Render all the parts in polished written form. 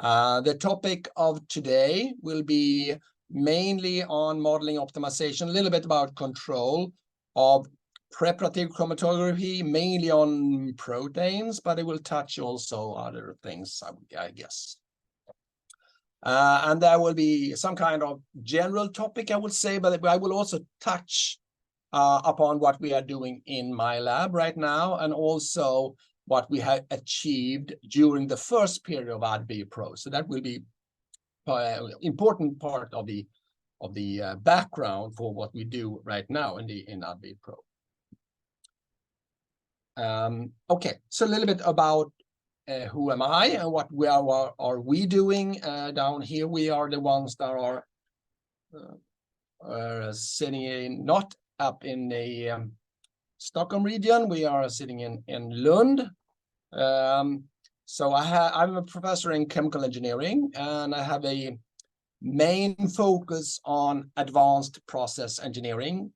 The topic of today will be mainly on modeling optimization, a little bit about control of preparative chromatography, mainly on proteins, but it will touch also other things, I guess. And there will be some kind of general topic, I would say, but I will also touch upon what we are doing in my lab right now, and also what we have achieved during the first period of AdBIOPRO. So that will be an important part of the background for what we do right now in AdBIOPRO. Okay, so a little bit about who am I and what are we doing down here. We are the ones that are sitting in, not up in the Stockholm region. We are sitting in Lund. So I'm a professor in chemical engineering, and I have a main focus on advanced process engineering.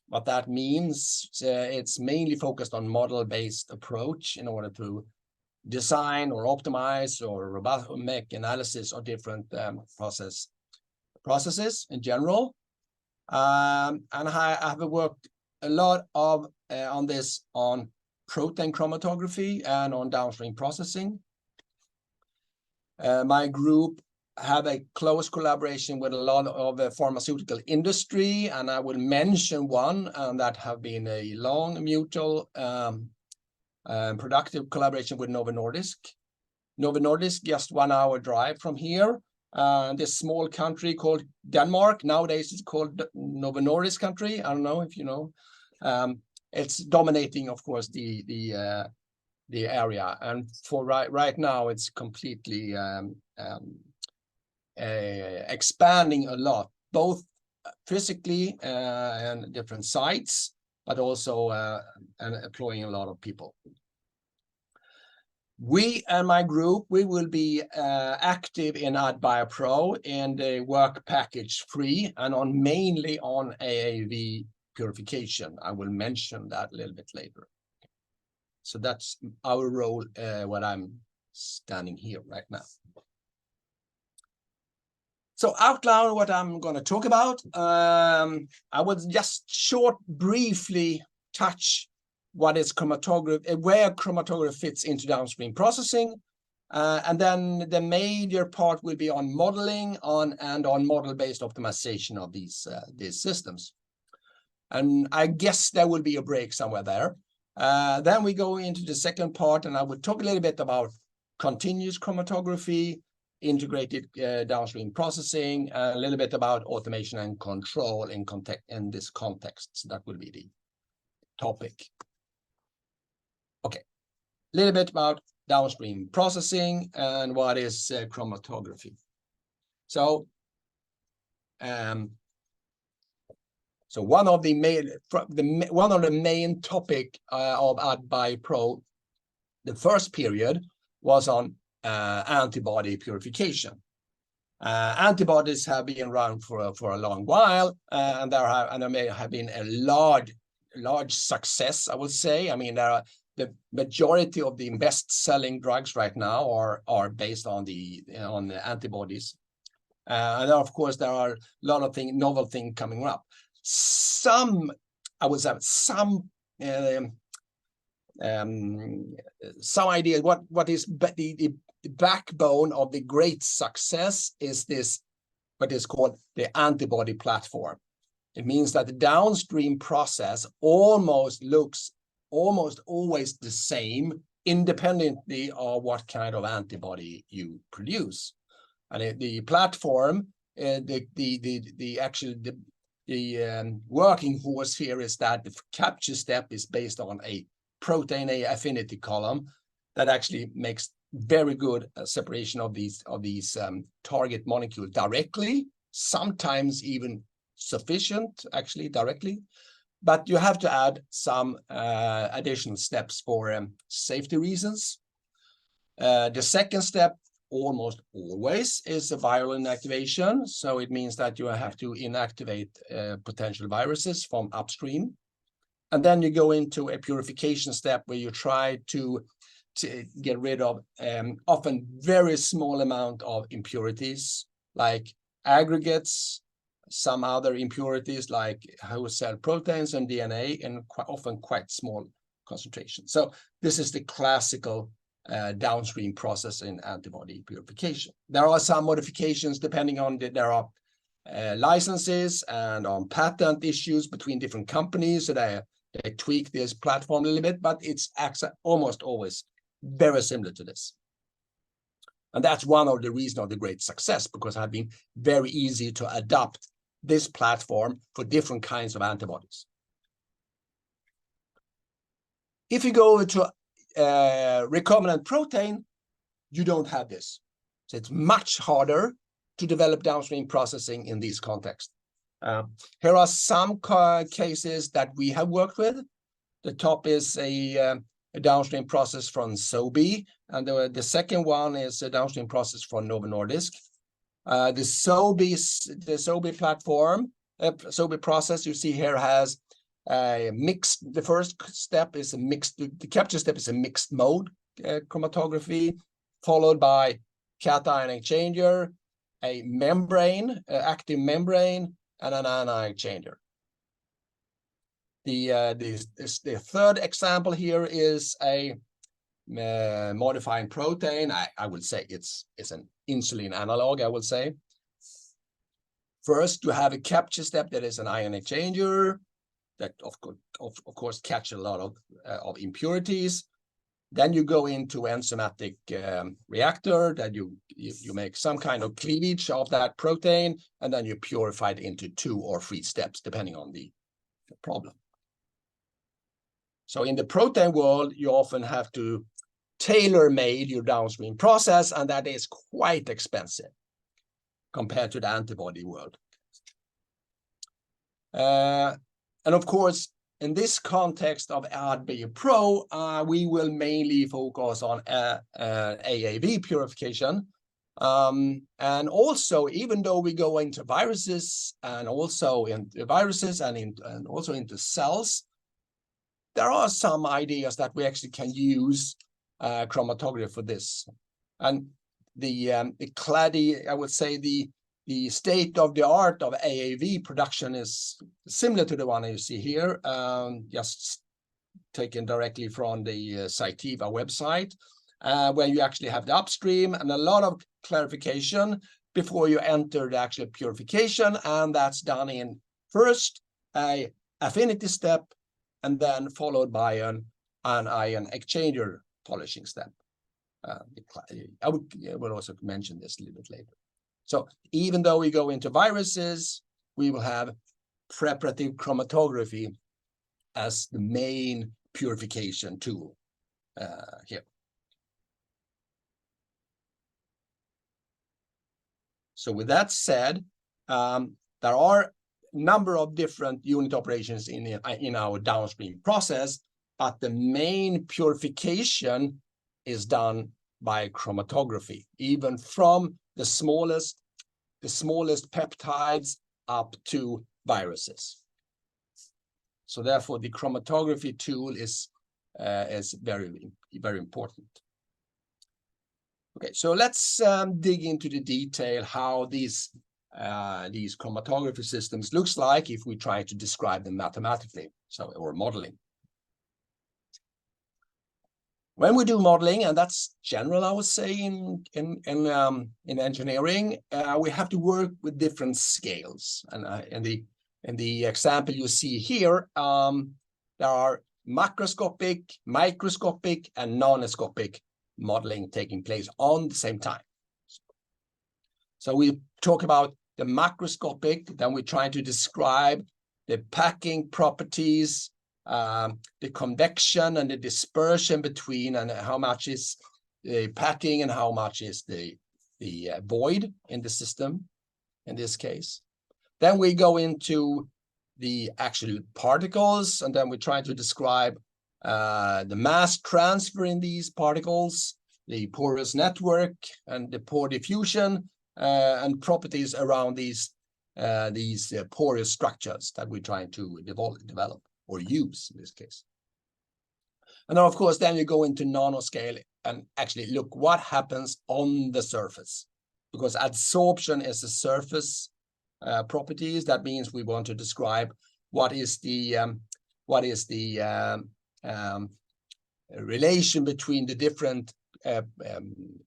What that means, it's mainly focused on model-based approach in order to design or optimize or make analysis of different processes in general. And I have worked a lot on this on protein chromatography and on downstream processing. My group have a close collaboration with a lot of the pharmaceutical industry, and I will mention one that have been a long mutual productive collaboration with Novo Nordisk. Novo Nordisk, just 1 hour drive from here. This small country called Denmark, nowadays it's called Novo Nordisk country. I don't know if you know. It's dominating, of course, the area, and for right now it's completely expanding a lot, both physically and different sites, but also and employing a lot of people. We and my group, we will be active in AdBIOPRO in the work package 3 and mainly on AAV purification. I will mention that a little bit later. So that's our role when I'm standing here right now. So outline what I'm going to talk about. I would just briefly touch what is chromatography, where chromatography fits into downstream processing. And then the major part will be on modeling and on model-based optimization of these systems. And I guess there will be a break somewhere there. Then we go into the second part, and I will talk a little bit about continuous chromatography, integrated downstream processing, a little bit about automation and control in this context. So that will be the topic. Okay, a little bit about downstream processing and what is chromatography. So, one of the main topic of AdBIOPRO, the first period, was on antibody purification. Antibodies have been around for a long while, and there may have been a large success, I would say. I mean, the majority of the best-selling drugs right now are based on the antibodies, and of course there are a lot of novel things coming up. Some idea what is the backbone of the great success is this, what is called the antibody platform. It means that the downstream process almost always the same, independently of what kind of antibody you produce. And the platform, the working horse here is that the capture step is based on a protein A affinity column that actually makes very good separation of these target molecules directly, sometimes even sufficient actually directly, but you have to add some additional steps for safety reasons. The second step almost always is a viral inactivation. So it means that you have to inactivate potential viruses from upstream. And then you go into a purification step where you try to to get rid of often very small amount of impurities like aggregates, some other impurities like host cell proteins and DNA in often quite small concentrations. So this is the classical downstream process in antibody purification. There are some modifications depending on there are licenses and on patent issues between different companies, so they tweak this platform a little bit, but it's almost always very similar to this. And that's one of the reasons of the great success, because it has been very easy to adapt this platform for different kinds of antibodies. If you go over to recombinant protein, you don't have this. So it's much harder to develop downstream processing in this context. Here are some cases that we have worked with. The top is a downstream process from Sobi, and the second one is a downstream process from Novo Nordisk. The Sobi platform, Sobi process you see here has a mixed. The first step is a mixed. The capture step is a mixed mode chromatography, followed by cation exchanger, a membrane, active membrane, and an anion exchanger. The third example here is a modifying protein. I would say it's an insulin analog, I would say. First, you have a capture step that is an ion exchanger that of course catch a lot of impurities. Then you go into enzymatic reactor that you make some kind of cleavage of that protein, and then you purify it into 2 or 3 steps depending on the problem. So in the protein world, you often have to tailor-made your downstream process, and that is quite expensive compared to the antibody world. And of course, in this context of AdBIOPRO, we will mainly focus on AAV purification. And also, even though we go into viruses and also into cells, there are some ideas that we actually can use chromatography for this. And the I would say the state of the art of AAV production is similar to the one you see here, just taken directly from the Cytiva website, where you actually have the upstream and a lot of clarification before you enter the actual purification, and that's done in first a affinity step, and then followed by an ion exchanger polishing step. I will also mention this a little bit later. So even though we go into viruses, we will have preparative chromatography as the main purification tool here. So with that said, there are a number of different unit operations in our downstream process, but the main purification is done by chromatography, even from the smallest peptides up to viruses. So therefore, the chromatography tool is very, very important. Okay, so let's dig into the detail how these chromatography systems looks like if we try to describe them mathematically, or modeling. When we do modeling, and that's general, I would say, in engineering, we have to work with different scales. And in the example you see here, there are macroscopic, microscopic, and nanoscopic modeling taking place on the same time. So we talk about the macroscopic, then we try to describe the packing properties, the convection and the dispersion between, and how much is the packing and how much is the void in the system in this case. Then we go into the actual particles, and then we try to describe the mass transfer in these particles, the porous network and the pore diffusion, and properties around these porous structures that we're trying to develop or use in this case. And of course, then you go into nanoscale and actually look what happens on the surface, because adsorption is the surface properties. That means we want to describe what is the relation between the different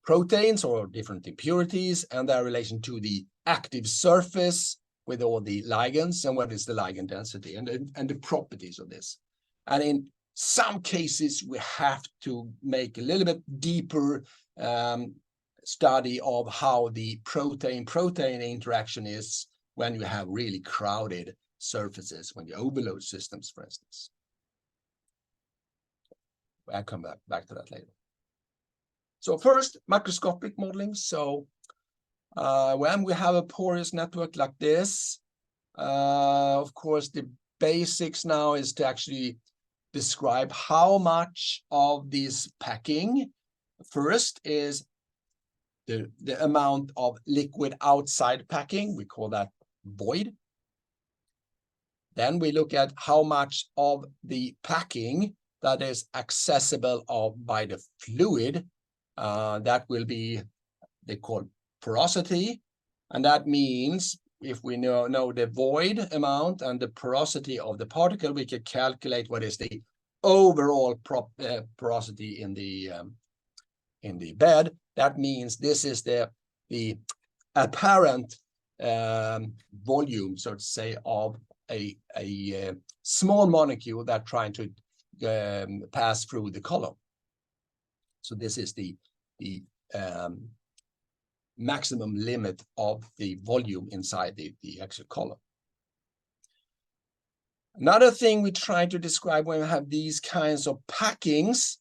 proteins or different impurities and their relation to the active surface with all the ligands, and what is the ligand density and the properties of this. And in some cases, we have to make a little bit deeper study of how the protein-protein interaction is when you have really crowded surfaces, when you overload systems, for instance. I'll come back to that later. So first, macroscopic modeling. So when we have a porous network like this, of course, the basics now is to actually describe how much of this packing. First is the amount of liquid outside packing. We call that void. Then we look at how much of the packing that is accessible by the fluid. That will be, they call porosity. And that means if we know the void amount and the porosity of the particle, we can calculate what is the overall porosity in the bed. That means this is the apparent volume, so to say, of a small molecule that trying to pass through the column. So this is the maximum limit of the volume inside the actual column. Another thing we try to describe when we have these kinds of packings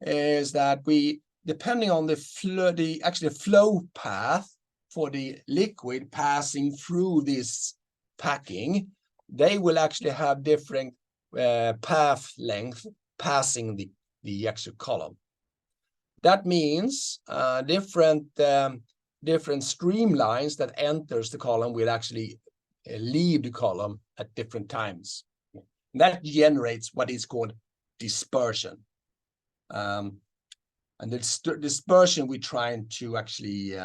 is that we, depending on the flow path for the liquid passing through this packing, they will actually have different path length passing the actual column. That means different streamlines that enters the column will actually leave the column at different times. That generates what is called dispersion. And the dispersion we're trying to actually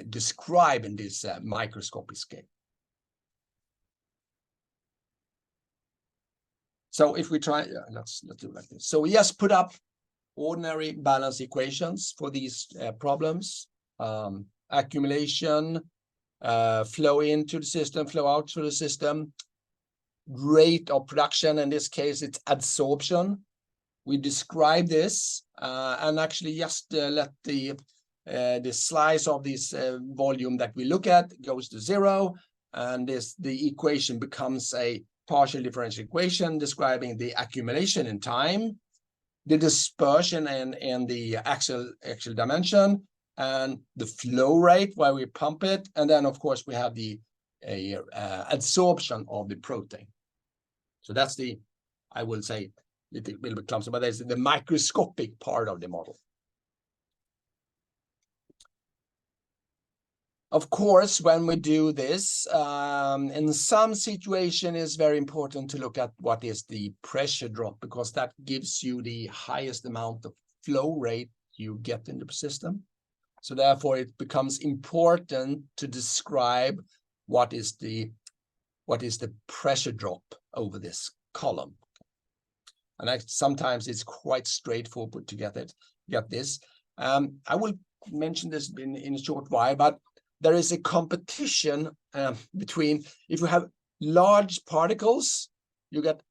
describe in this microscopic scale. So if we try, let's do it like this. So we just put up ordinary balance equations for these problems. Accumulation, flow into the system, flow out through the system, rate of production. In this case, it's adsorption. We describe this and actually just let the slice of this volume that we look at goes to 0, and the equation becomes a partial differential equation describing the accumulation in time, the dispersion and the actual dimension, and the flow rate while we pump it, and then of course we have the adsorption of the protein. So that's the, I will say, a little bit clumsy, but that's the microscopic part of the model. Of course, when we do this, in some situation, it's very important to look at what is the pressure drop, because that gives you the highest amount of flow rate you get in the system. So therefore, it becomes important to describe what is the pressure drop over this column. And sometimes it's quite straightforward to get this. I will mention this in a short while, but there is a competition between, if you have large particles, you get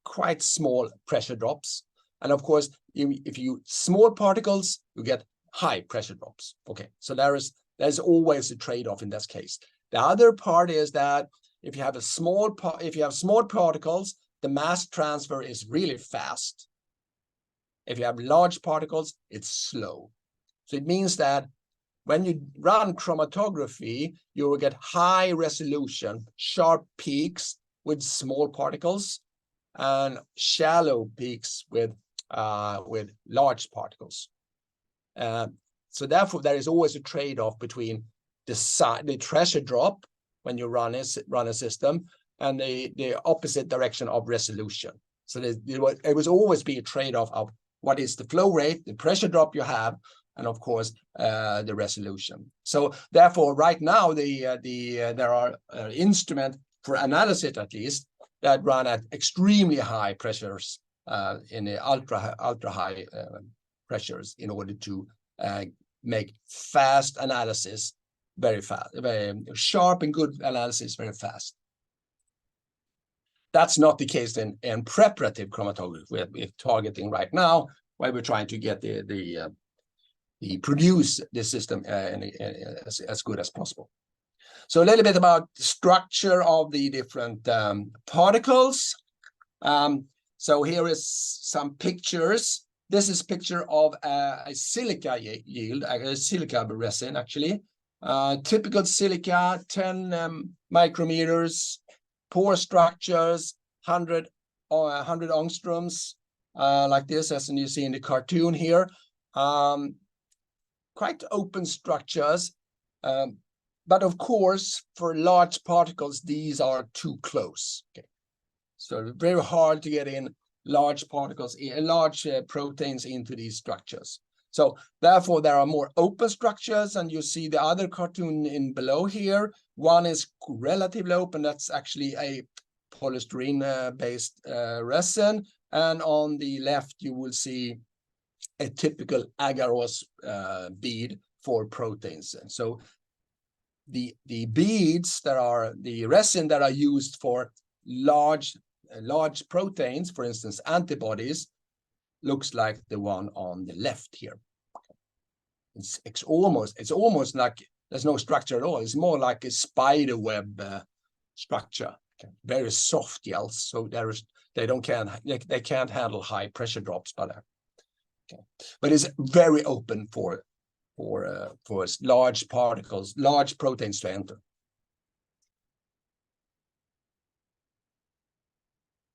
quite small pressure drops. And of course, if you small particles, you get high pressure drops. Okay, so there's always a trade-off in this case. The other part is that if you have small particles, the mass transfer is really fast. If you have large particles, it's slow. So it means that when you run chromatography, you will get high resolution, sharp peaks with small particles, and shallow peaks with large particles. So therefore, there is always a trade-off between the pressure drop when you run a system and the opposite direction of resolution. So it was always be a trade-off of what is the flow rate, the pressure drop you have, and of course the resolution. So therefore, right now there are instruments for analysis at least that run at extremely high pressures in the ultra high pressures in order to make fast analysis very fast, very sharp and good analysis very fast. That's not the case in preparative chromatography we're targeting right now, where we're trying to get the produce the system as good as possible. So a little bit about the structure of the different particles. So here is some pictures. This is a picture of a silica yield, a silica resin actually. Typical silica, 10 micrometers, pore structures, 100 angstroms, like this, as you see in the cartoon here. Quite open structures, but of course, for large particles, these are too close. Okay, so very hard to get in large particles, large proteins into these structures. So therefore, there are more open structures, and you see the other cartoon in below here. One is relatively open. That's actually a polystyrene-based resin, and on the left, you will see a typical agarose bead for proteins. And so the beads that are the resin that are used for large proteins, for instance, antibodies, looks like the one on the left here. It's almost like there's no structure at all. It's more like a spider web structure. Okay. Very soft gels, so they can't handle high pressure drops by there. Okay. But it's very open for large particles, large proteins to enter.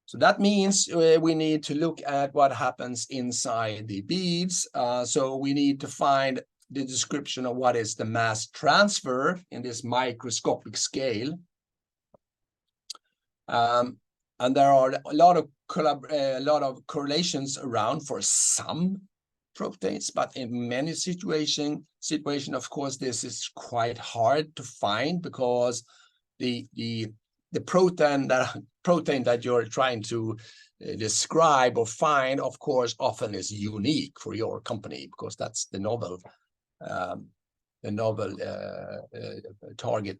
So that means we need to look at what happens inside the beads. So we need to find the description of what is the mass transfer in this microscopic scale. And there are a lot of correlations around for some proteins, but in many situations, of course, this is quite hard to find because the protein that you're trying to describe or find, of course, often is unique for your company because that's the novel target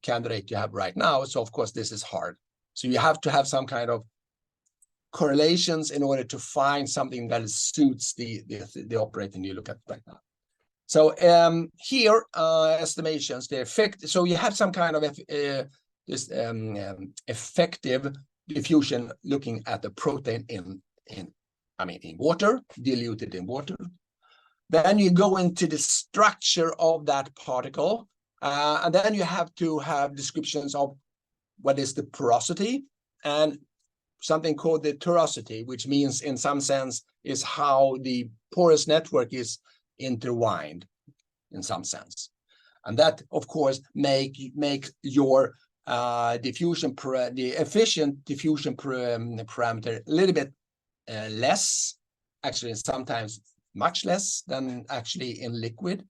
candidate you have right now. So of course, this is hard. So you have to have some kind of correlations in order to find something that suits the operating you look at right now. So here estimations, the effect. So you have some kind of effective diffusion looking at the protein in water, diluted in water. Then you go into the structure of that particle, and then you have to have descriptions of what is the porosity and something called the torosity, which means in some sense is how the porous network is intertwined in some sense. And that, of course, make your the efficient diffusion parameter a little bit less, actually sometimes much less than actually in liquid.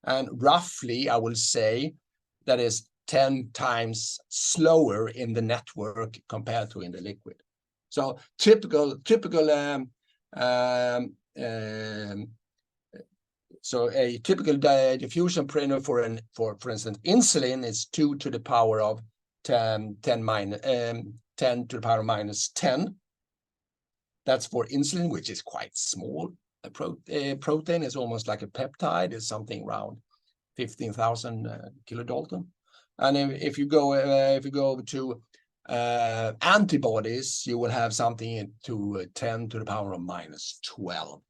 And roughly, I will say that is 10 times slower in the network compared to in the liquid. So so a typical diffusion parameter for instance, insulin is 2 to the power of 10 to the power minus 10. That's for insulin, which is quite small. A protein is almost like a peptide. It's something around 15,000 kilodalton. And if you go to antibodies, you will have something to 10 to the power of minus 12.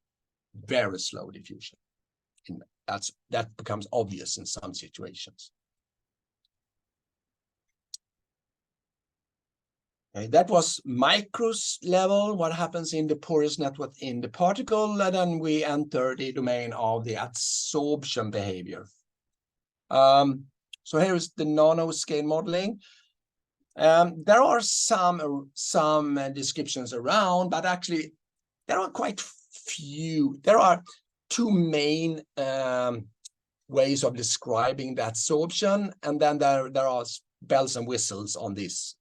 Very slow diffusion. That becomes obvious in some situations. Okay, that was micros level, what happens in the porous network in the particle, and then we enter the domain of the adsorption behavior. So here is the nanoscale modeling. There are some descriptions around, but actually there are quite few. There are two main ways of describing the adsorption, and then there are bells and whistles on these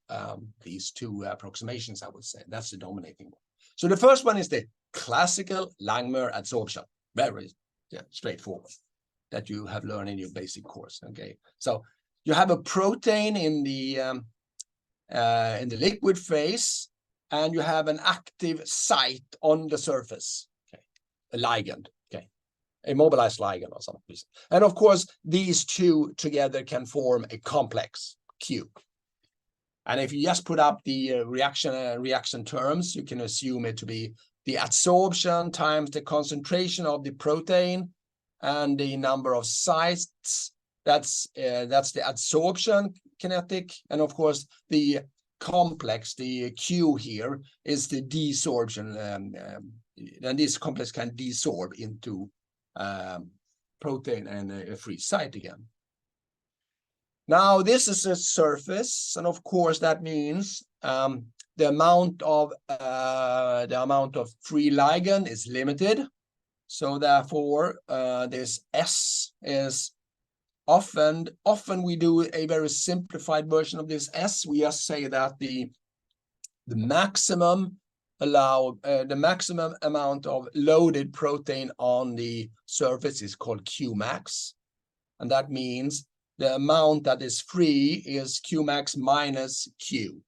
two approximations, I would say. That's the dominating one. So the first one is the classical Langmuir adsorption. Very straightforward, that you have learned in your basic course. Okay, so you have a protein in the liquid phase, and you have an active site on the surface, okay, a ligand, okay, a mobilized ligand or something. And of course, these two together can form a complex Q. And if you just put up the reaction terms, you can assume it to be the adsorption times the concentration of the protein and the number of sites. That's the adsorption kinetic, and of course the complex, the Q here, is the desorption. And this complex can desorb into protein and a free site again. Now this is a surface, and of course that means the amount of free ligand is limited. So therefore, this S is often we do a very simplified version of this S. We just say that the maximum amount of loaded protein on the surface is called Qmax, and that means the amount that is free is Qmax minus Q.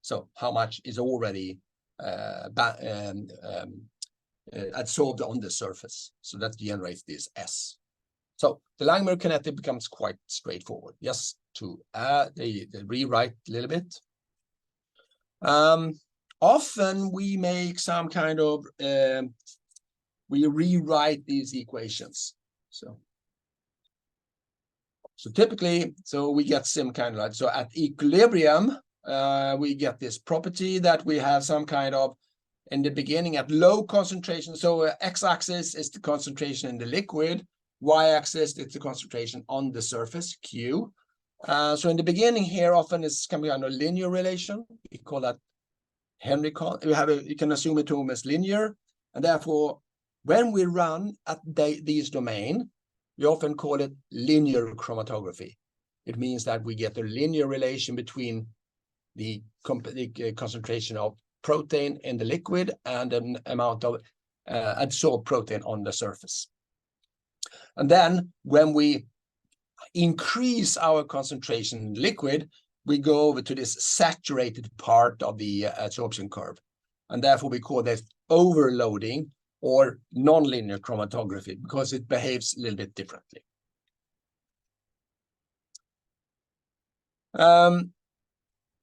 So how much is already adsorbed on the surface? So that generates this S. So the Langmuir kinetic becomes quite straightforward. Just to rewrite a little bit. Often we make some kind of we rewrite these equations. So typically, we get some kind of, so at equilibrium, we get this property that we have some kind of, in the beginning at low concentration. So x-axis is the concentration in the liquid, y-axis is the concentration on the surface, Q. So in the beginning here, often it's coming on a linear relation. We call that Henry. You can assume it to as linear, and therefore, when we run at these domain, we often call it linear chromatography. It means that we get a linear relation between the concentration of protein in the liquid and an amount of adsorbed protein on the surface. And then when we increase our concentration in liquid, we go over to this saturated part of the adsorption curve. And therefore we call that overloading or nonlinear chromatography, because it behaves a little bit differently.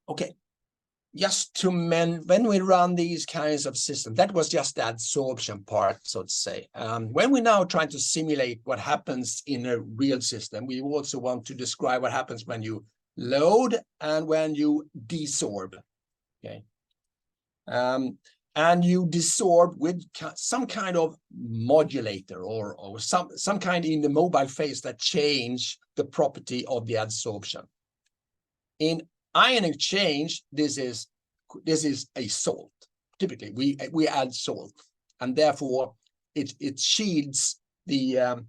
Okay, just to when we run these kinds of systems, that was just the adsorption part, so to say. When we're now trying to simulate what happens in a real system, we also want to describe what happens when you load and when you desorb. Okay. And you desorb with some kind of modulator or some kind in the mobile phase that change the property of the adsorption. In ion exchange, this is a salt. Typically, we add salt, and therefore it shields the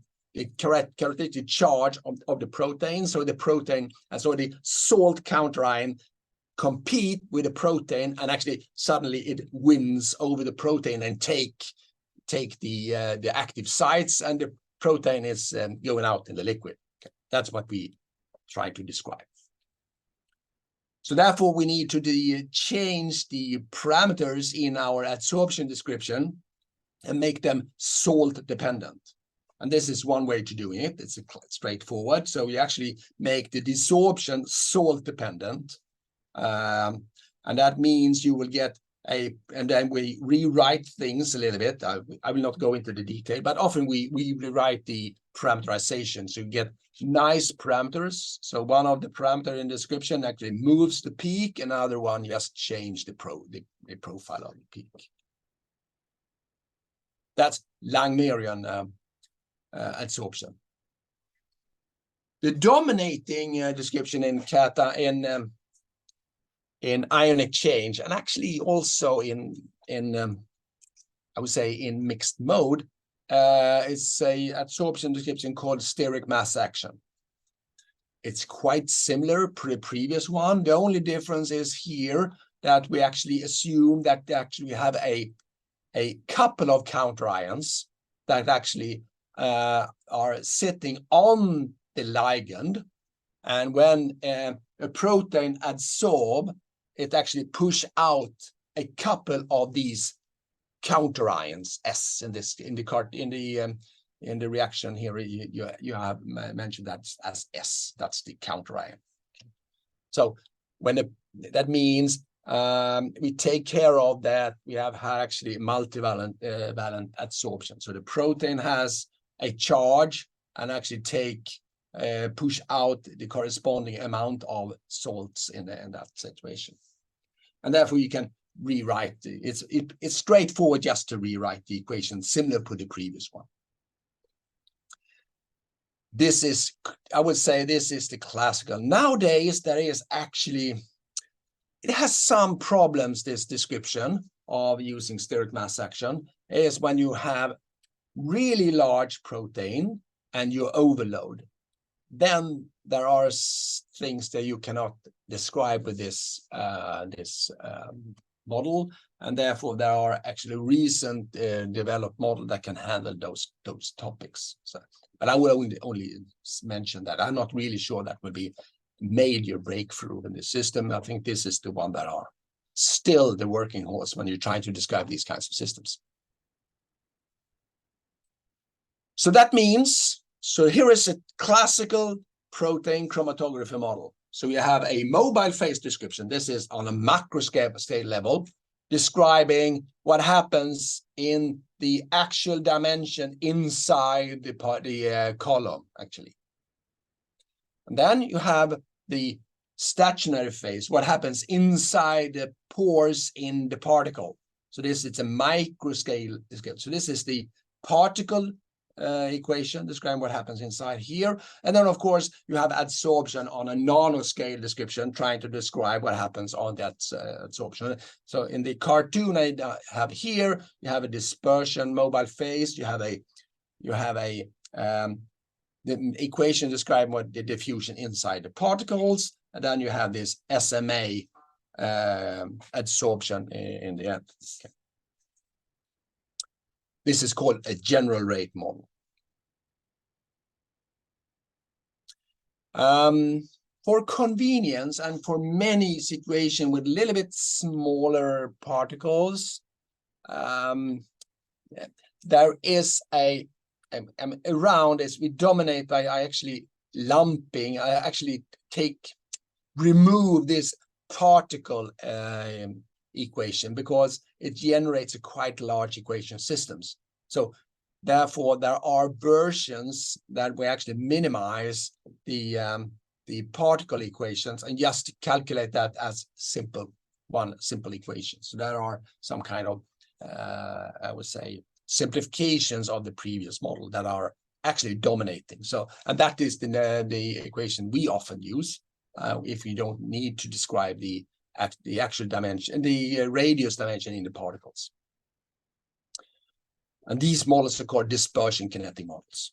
characteristic charge of the protein. So the protein, and so the salt counterion compete with the protein, and actually suddenly it wins over the protein and take the active sites, and the protein is going out in the liquid. Okay. That's what we try to describe. So therefore we need to change the parameters in our adsorption description and make them salt dependent. And this is one way to doing it. It's straightforward. So we actually make the desorption salt dependent. And that means you will get and then we rewrite things a little bit. I will not go into the detail, but often we rewrite the parameterization. So you get nice parameters. So one of the parameter in the description actually moves the peak, another one just change the profile of the peak. That's Langmuirian adsorption. The dominating description in ion exchange, and actually also in I would say in mixed mode. It's a adsorption description called steric mass action. It's quite similar to the previous one. The only difference is here that we actually assume that they actually have a couple of counter ions that actually are sitting on the ligand, and when a protein adsorb, it actually push out a couple of these counter ions S in the reaction here. You have mentioned that as S. That's the counter ion. So when that means we take care of that, we have actually multivalent valent adsorption. So the protein has a charge and actually push out the corresponding amount of salts in that situation, and therefore you can rewrite it's straightforward just to rewrite the equation similar to the previous one. This is, I would say, this is the classical. Nowadays there is actually, it has some problems, this description of using steric mass action, is when you have really large protein and you overload. Then there are things that you cannot describe with this model, and therefore there are actually recent developed models that can handle those topics. So, but I will only mention that. I'm not really sure that will be major breakthrough in the system. I think this is the one that are still the working horse when you're trying to describe these kinds of systems. So that means, so here is a classical protein chromatography model. So you have a mobile phase description. This is on a macro scale level, describing what happens in the actual dimension inside the column, actually. And then you have the stationary phase, what happens inside the pores in the particle. So this is a micro scale. So this is the particle equation describing what happens inside here. And then, of course, you have adsorption on a nanoscale description, trying to describe what happens on that adsorption. So in the cartoon I have here, you have a dispersion mobile phase. You have the equation describing what the diffusion inside the particles. And then you have this SMA adsorption in the end. Okay. This is called a general rate model. For convenience and for many situations with a little bit smaller particles, there is around this, we dominate by actually lumping. I actually remove this particle equation because it generates a quite large equation systems. So therefore there are versions that we actually minimize the particle equations and just calculate that as simple equation. So there are some kind of I would say simplifications of the previous model that are actually dominating. So, and that is the equation we often use if you don't need to describe the actual dimension, the radius dimension in the particles. And these models are called dispersion kinetic models.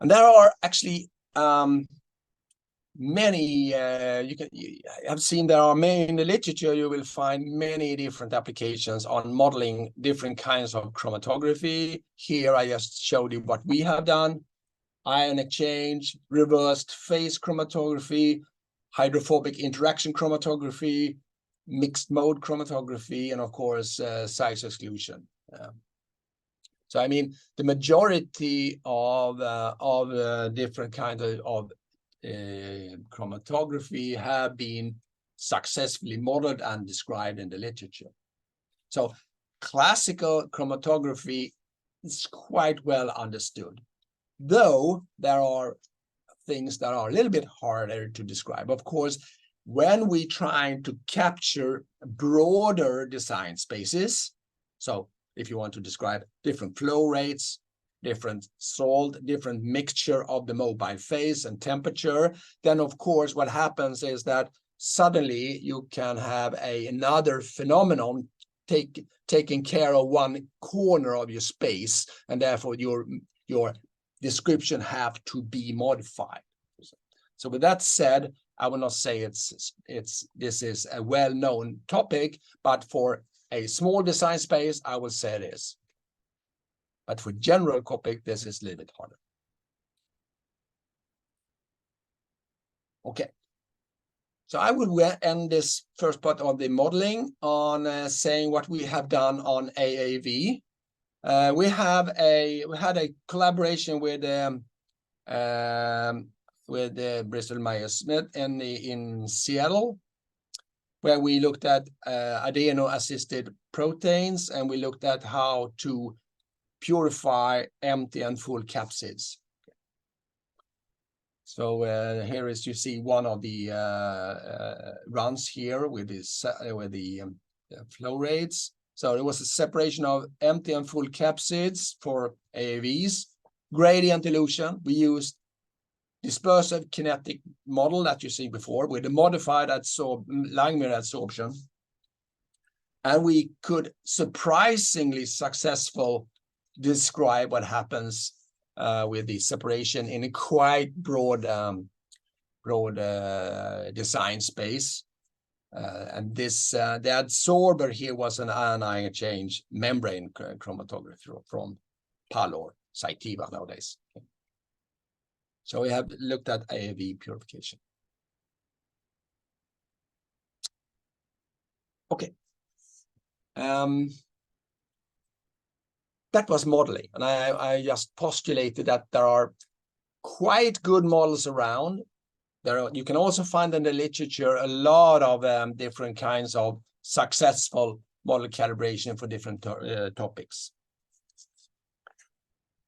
And there are actually many, you have seen there are many in the literature. You will find many different applications on modeling different kinds of chromatography. Here I just showed you what we have done: ion exchange, reversed phase chromatography, hydrophobic interaction chromatography, mixed mode chromatography, and of course size exclusion. So I mean, the majority of different kinds of chromatography have been successfully modeled and described in the literature. So classical chromatography is quite well understood, though there are things that are a little bit harder to describe. Of course, when we try to capture broader design spaces, so if you want to describe different flow rates, different salt, different mixture of the mobile phase and temperature, then of course what happens is that suddenly you can have another phenomenon taking care of one corner of your space, and therefore your description have to be modified. So with that said, I will not say this is a well-known topic, but for a small design space, I will say it is. But for general topic, this is a little bit harder. Okay. So I will end this first part of the modeling on saying what we have done on AAV. We had a collaboration with Bristol Myers Squibb in Seattle, where we looked at adeno-assisted proteins, and we looked at how to purify empty and full capsids. So here is, you see one of the runs here with the flow rates. So it was a separation of empty and full capsids for AAVs. Gradient illusion, we used dispersive kinetic model that you see before with the modified Langmuir adsorption. And we could surprisingly successful describe what happens with the separation in a quite broad design space. And this the adsorber here was an anion exchange membrane chromatography from PAL or Cytiva nowadays. Okay. So we have looked at AAV purification. Okay. That was modeling, and I just postulated that there are quite good models around. You can also find in the literature a lot of different kinds of successful model calibration for different topics.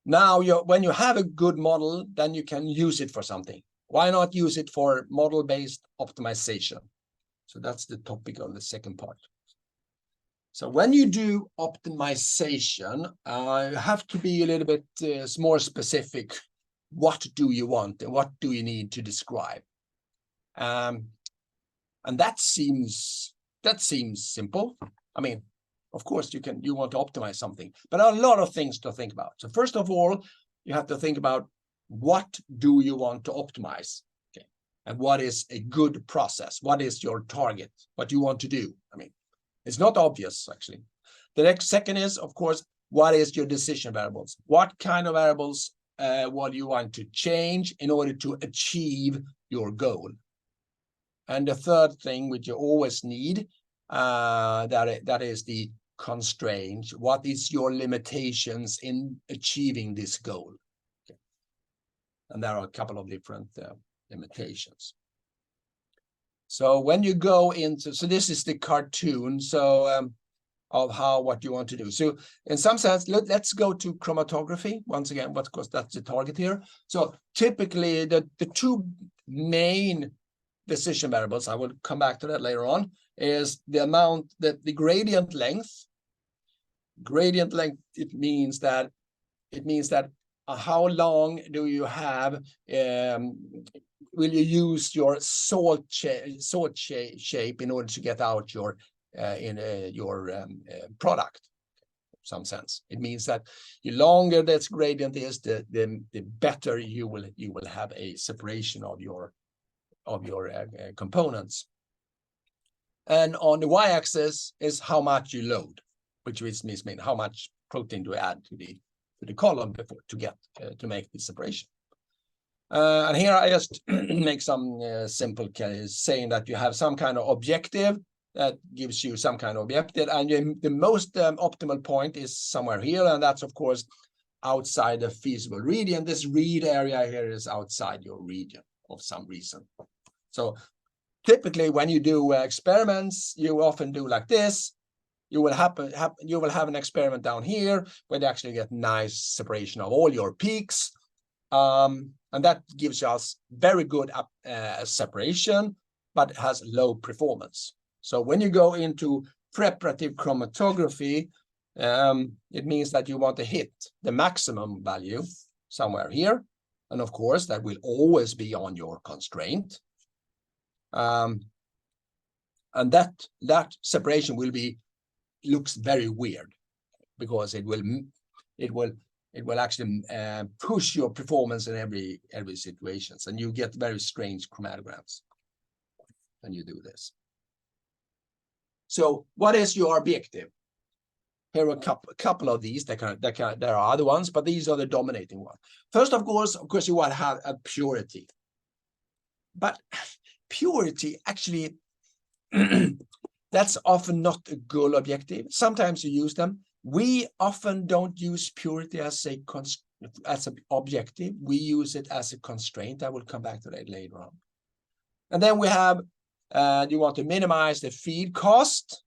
Now, when you have a good model, then you can use it for something. Why not use it for model-based optimization? So that's the topic of the second part. So when you do optimization, you have to be a little bit more specific. What do you want and what do you need to describe? And that seems simple. I mean, of course, you want to optimize something, but there are a lot of things to think about. So first of all, you have to think about what do you want to optimize, okay? And what is a good process? What is your target? What you want to do? I mean, it's not obvious, actually. The next second is, of course, what is your decision variables? What kind of variables what you want to change in order to achieve your goal? And the third thing, which you always need, that is the constraints. What is your limitations in achieving this goal? Okay. And there are a couple of different limitations. So when you go into, so this is the cartoon, so of what you want to do. So in some sense, let's go to chromatography once again, because that's the target here. So typically the two main decision variables, I will come back to that later on, is the amount that the gradient length. Gradient length, it means that how long do you have, will you use your salt shape in order to get out your product? In some sense, it means that the longer this gradient is, the better you will have a separation of your components. And on the y-axis is how much you load, which means how much protein do you add to the column before to make the separation. And here I just make some simple case saying that you have some kind of objective that gives you some kind of objective, and the most optimal point is somewhere here, and that's of course outside the feasible region. This read area here is outside your region of some reason. So typically when you do experiments, you often do like this. You will have an experiment down here where they actually get nice separation of all your peaks. And that gives us very good separation, but has low performance. So when you go into preparative chromatography, it means that you want to hit the maximum value somewhere here. And of course, that will always be on your constraint. And that separation looks very weird, because it will actually push your performance in every situation, and you get very strange chromatograms when you do this. So what is your objective? Here are a couple of these. There are other ones, but these are the dominating ones. First, of course, you want to have a purity. But purity, actually, that's often not a goal objective. Sometimes you use them. We often don't use purity as an objective. We use it as a constraint. I will come back to that later on. And then we have, you want to minimize the feed cost.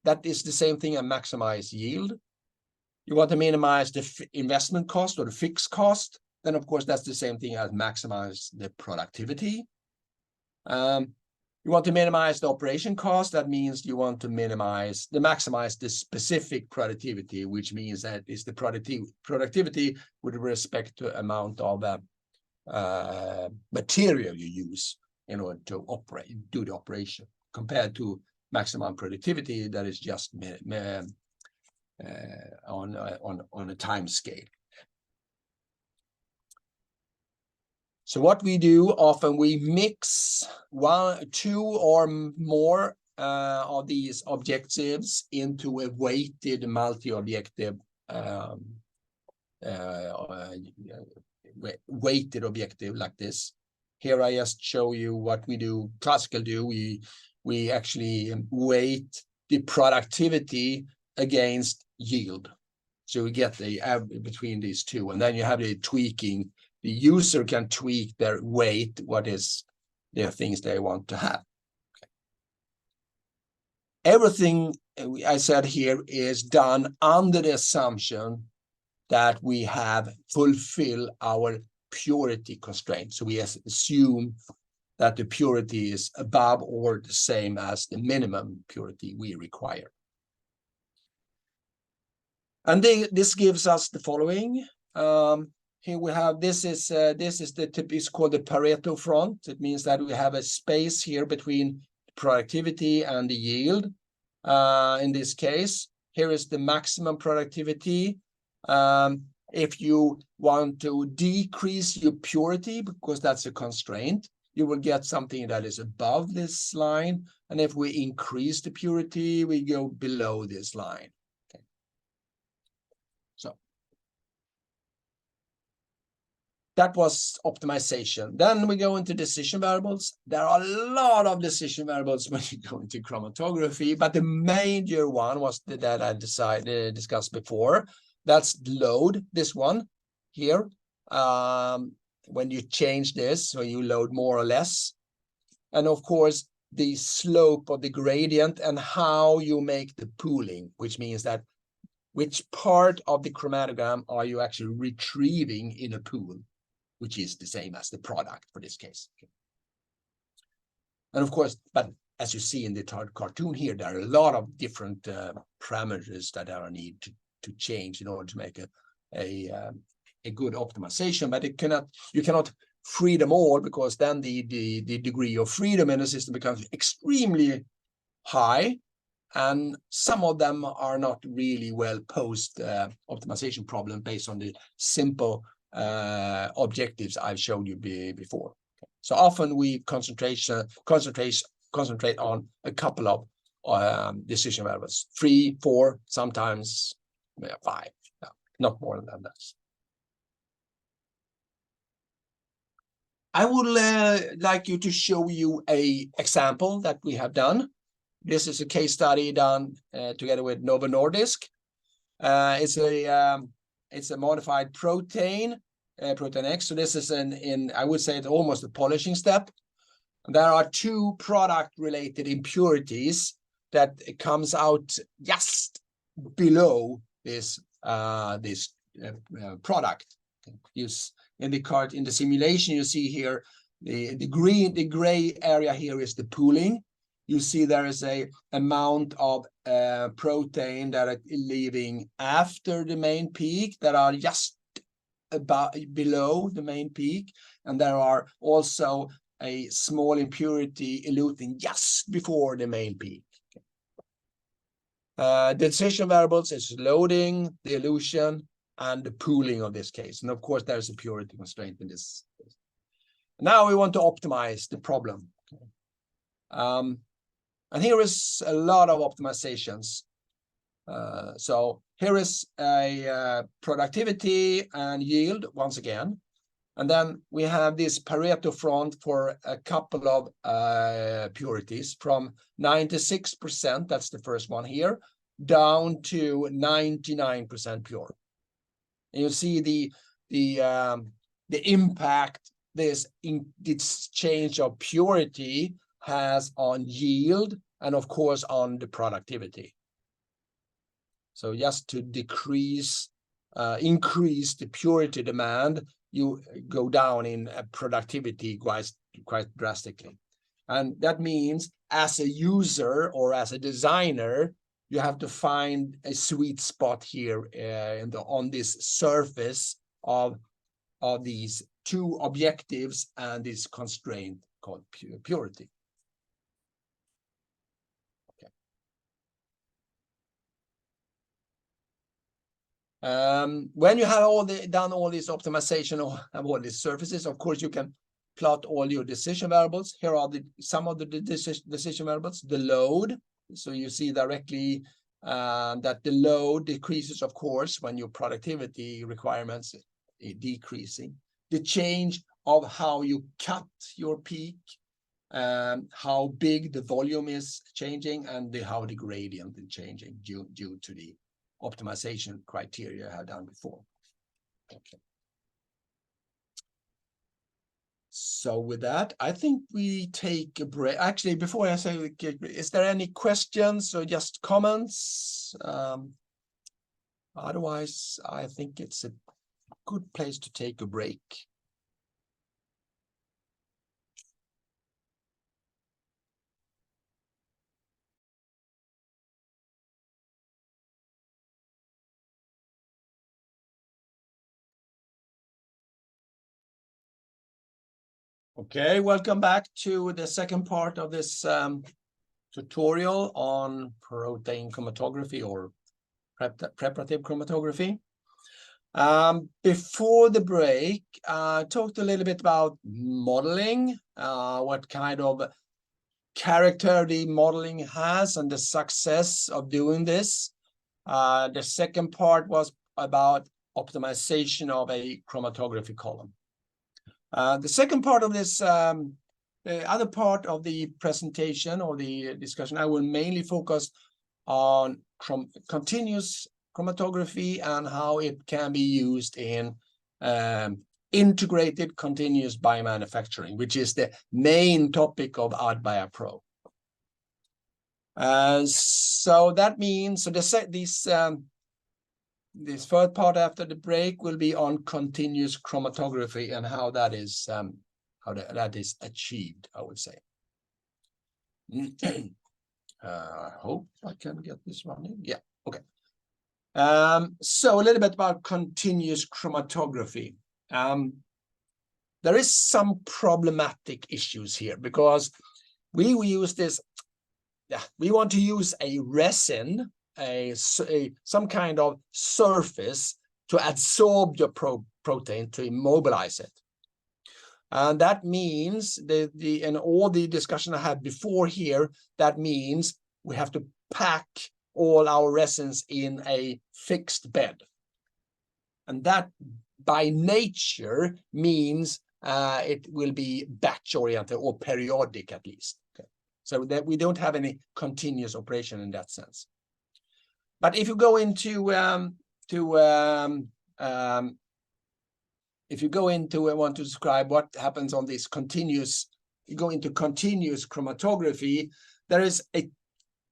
That is the same thing as maximize yield. You want to minimize the investment cost or the fixed cost. Then, of course, that's the same thing as maximize the productivity. You want to minimize the operation cost. That means you want to maximize the specific productivity, which means that is the productivity with respect to amount of material you use in order to do the operation, compared to maximum productivity that is just on a time scale. So what we do often, we mix two or more of these objectives into a weighted multi-objective weighted objective like this. Here I just show you what we do. Classical do. We actually weight the productivity against yield. So we get the average between these two, and then you have the tweaking. The user can tweak their weight, what is the things they want to have. Okay. Everything I said here is done under the assumption that we have fulfilled our purity constraint. So we assume that the purity is above or the same as the minimum purity we require. And this gives us the following. Here we have, this is it's called the Pareto front. It means that we have a space here between productivity and the yield. In this case, here is the maximum productivity. If you want to decrease your purity, because that's a constraint, you will get something that is above this line. And if we increase the purity, we go below this line. Okay. So that was optimization. Then we go into decision variables. There are a lot of decision variables when you go into chromatography, but the major one was that I discussed before. That's load, this one here. When you change this, so you load more or less. And of course, the slope of the gradient and how you make the pooling, which means that which part of the chromatogram are you actually retrieving in a pool, which is the same as the product for this case. Okay. And of course, but as you see in the cartoon here, there are a lot of different parameters that are needed to change in order to make a good optimization, but you cannot free them all, because then the degree of freedom in the system becomes extremely high, and some of them are not really well posed optimization problem based on the simple objectives I've shown you before. So often we concentrate on a couple of decision variables, 3, 4, sometimes 5, not more than that. I would like you to show you an example that we have done. This is a case study done together with Novo Nordisk. It's a modified protein, protein X. So this is I would say it's almost a polishing step. There are 2 product-related impurities that comes out just below this product. In the simulation, you see here the gray area here is the pooling. You see there is a amount of protein that are leaving after the main peak that are just about below the main peak, and there are also a small impurity eluting just before the main peak. The decision variables is loading, the elution, and the pooling of this case. And of course, there's a purity constraint in this. Now we want to optimize the problem. And here is a lot of optimizations. So here is a productivity and yield once again. And then we have this Pareto front for a couple of purities from 96%, that's the first one here, down to 99% pure. And you see the impact this change of purity has on yield and of course on the productivity. So just to increase the purity demand, you go down in productivity quite drastically. And that means as a user or as a designer, you have to find a sweet spot here on this surface of these two objectives and this constraint called purity. When you have done all this optimization of all these surfaces, of course, you can plot all your decision variables. Here are some of the decision variables, the load. So you see directly that the load decreases, of course, when your productivity requirements are decreasing. The change of how you cut your peak, how big the volume is changing, and how the gradient is changing due to the optimization criteria I have done before. Okay. So with that, I think we take a break. Actually, before I say, is there any questions or just comments? Otherwise, I think it's a good place to take a break. Okay, welcome back to the second part of this tutorial on protein chromatography or preparative chromatography. Before the break, I talked a little bit about modeling, what kind of character the modeling has and the success of doing this. The second part was about optimization of a chromatography column. The second part of this, the other part of the presentation or the discussion, I will mainly focus on continuous chromatography and how it can be used in integrated continuous biomanufacturing, which is the main topic of AdBIOPRO. So that means, this third part after the break will be on continuous chromatography and how that is achieved, I would say. I hope I can get this running. Yeah, okay. So a little bit about continuous chromatography. There is some problematic issues here because we will use this. Yeah, we want to use a resin, some kind of surface to absorb your protein, to immobilize it. And that means in all the discussion I had before here, that means we have to pack all our resins in a fixed bed. And that by nature means it will be batch oriented or periodic at least. Okay. So that we don't have any continuous operation in that sense. But if you go into I want to describe what happens on this continuous, you go into continuous chromatography, there is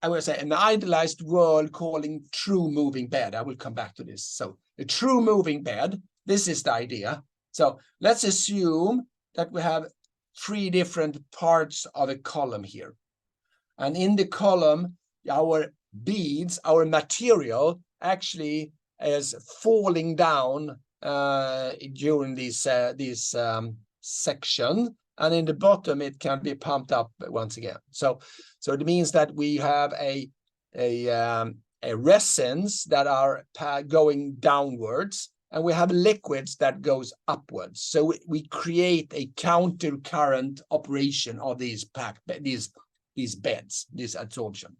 I would say an idealized world calling true moving bed. I will come back to this. So a true moving bed, this is the idea. So let's assume that we have 3 different parts of a column here. And in the column, our beads, our material, actually is falling down during this section, and in the bottom it can be pumped up once again. So it means that we have a resins that are going downwards, and we have liquids that goes upwards. So we create a counter current operation of these beds, this adsorption.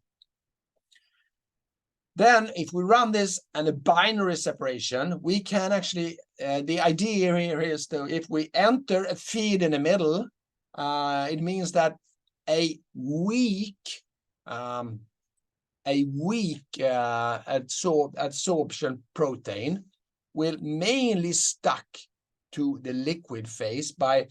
Then if we run this and a binary separation, we can actually, the idea here is that if we enter a feed in the middle, it means that a weak adsorption protein will mainly stuck to the liquid phase, but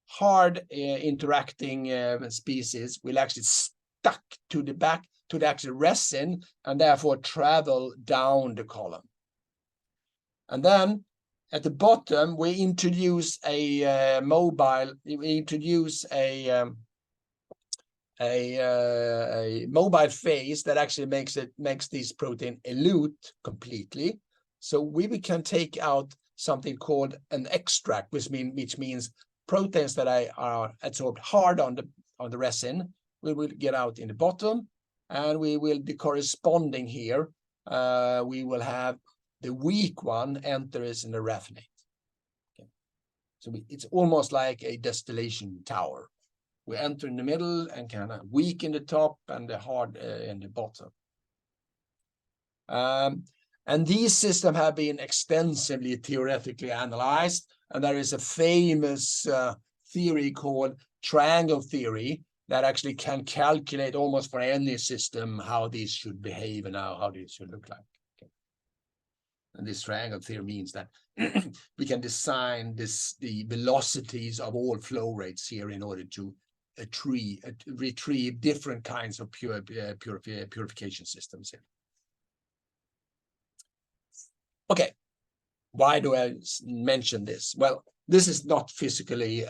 hard interacting species will actually stuck to the back to the actual resin and therefore travel down the column. And then at the bottom we introduce a mobile phase that actually makes this protein elute completely. So we can take out something called an extract, which means proteins that are adsorbed hard on the resin. We will get out in the bottom, and we will the corresponding here. We will have the weak one enters in the raffinate. Okay. So it's almost like a distillation tower. We enter in the middle and kind of weak in the top and the hard in the bottom. And these systems have been extensively theoretically analyzed, and there is a famous theory called triangle theory that actually can calculate almost for any system how these should behave and how these should look like. Okay. And this triangle theory means that we can design the velocities of all flow rates here in order to retrieve different kinds of purification systems here. Okay, why do I mention this? Well, this is not physically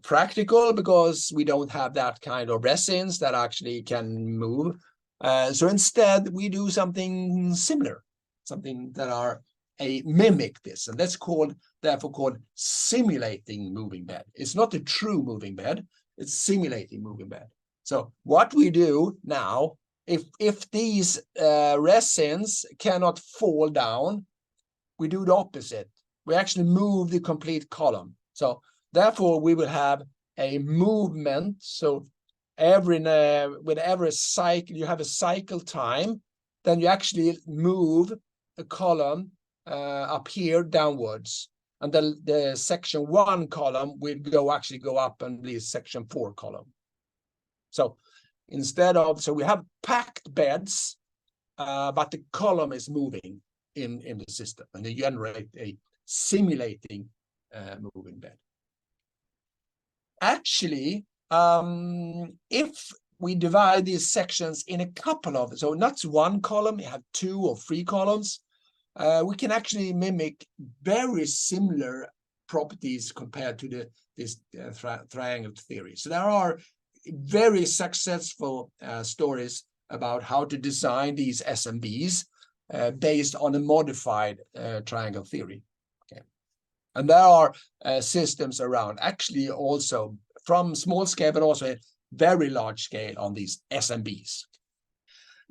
practical because we don't have that kind of resins that actually can move. So instead, we do something similar, something that are mimic this, and that's therefore called simulating moving bed. It's not a true moving bed; it's simulating moving bed. So what we do now, if these resins cannot fall down, we do the opposite. We actually move the complete column. So therefore, we will have a movement. So with every cycle, you have a cycle time, then you actually move a column up here downwards. And then the section 1 column will actually go up and be section 4 column. So so we have packed beds, but the column is moving in the system, and they generate a simulating moving bed. Actually, if we divide these sections in a couple of, so not one column, you have 2 or 3 columns, we can actually mimic very similar properties compared to this triangle theory. So there are very successful stories about how to design these SMBs based on a modified triangle theory. Okay. And there are systems around, actually also from small scale, but also very large scale on these SMBs.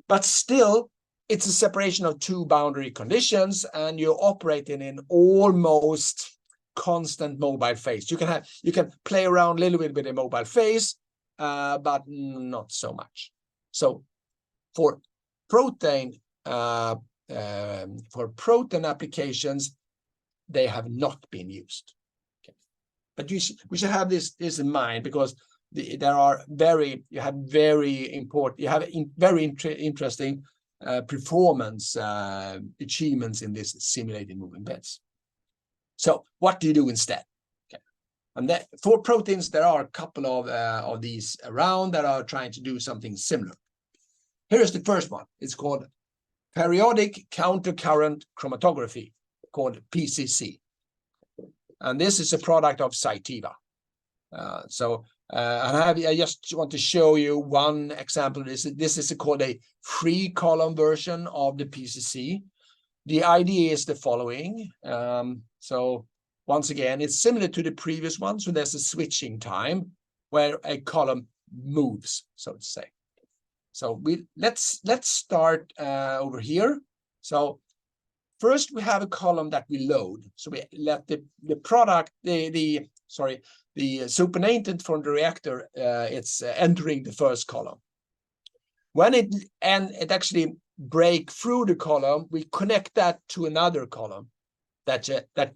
But still, it's a separation of 2 boundary conditions, and you're operating in almost constant mobile phase. You can play around a little bit with the mobile phase, but not so much. So for protein applications, they have not been used. Okay. But we should have this in mind, because you have very interesting performance achievements in this simulated moving beds. So what do you do instead? Okay. And for proteins, there are a couple of these around that are trying to do something similar. Here's the first one. It's called periodic countercurrent chromatography, called PCC. And this is a product of Cytiva. I just want to show you one example. This is called a 3-column version of the PCC. The idea is the following. So once again, it's similar to the previous one. So there's a switching time where a column moves, so to say. So let's start over here. So first we have a column that we load. So we let the product, the supernatant from the reactor, it's entering the first column. When it actually break through the column, we connect that to another column that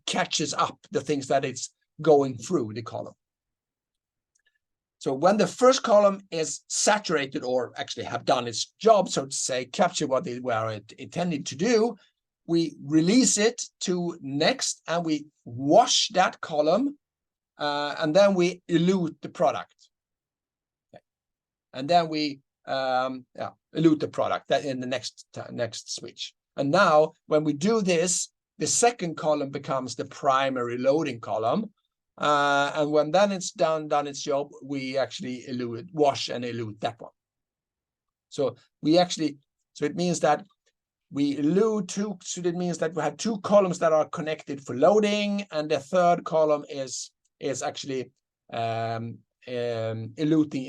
catches up the things that it's going through the column. So when the first column is saturated, or actually have done its job, so to say, capture what it were intended to do, we release it to next, and we wash that column, and then we elute the product. Okay. And then we elute the product that in the next switch. And now when we do this, the second column becomes the primary loading column. And when then it's done its job, we actually wash and elute that one. So it means that we elute two. So it means that we have 2 columns that are connected for loading, and the third column is actually eluting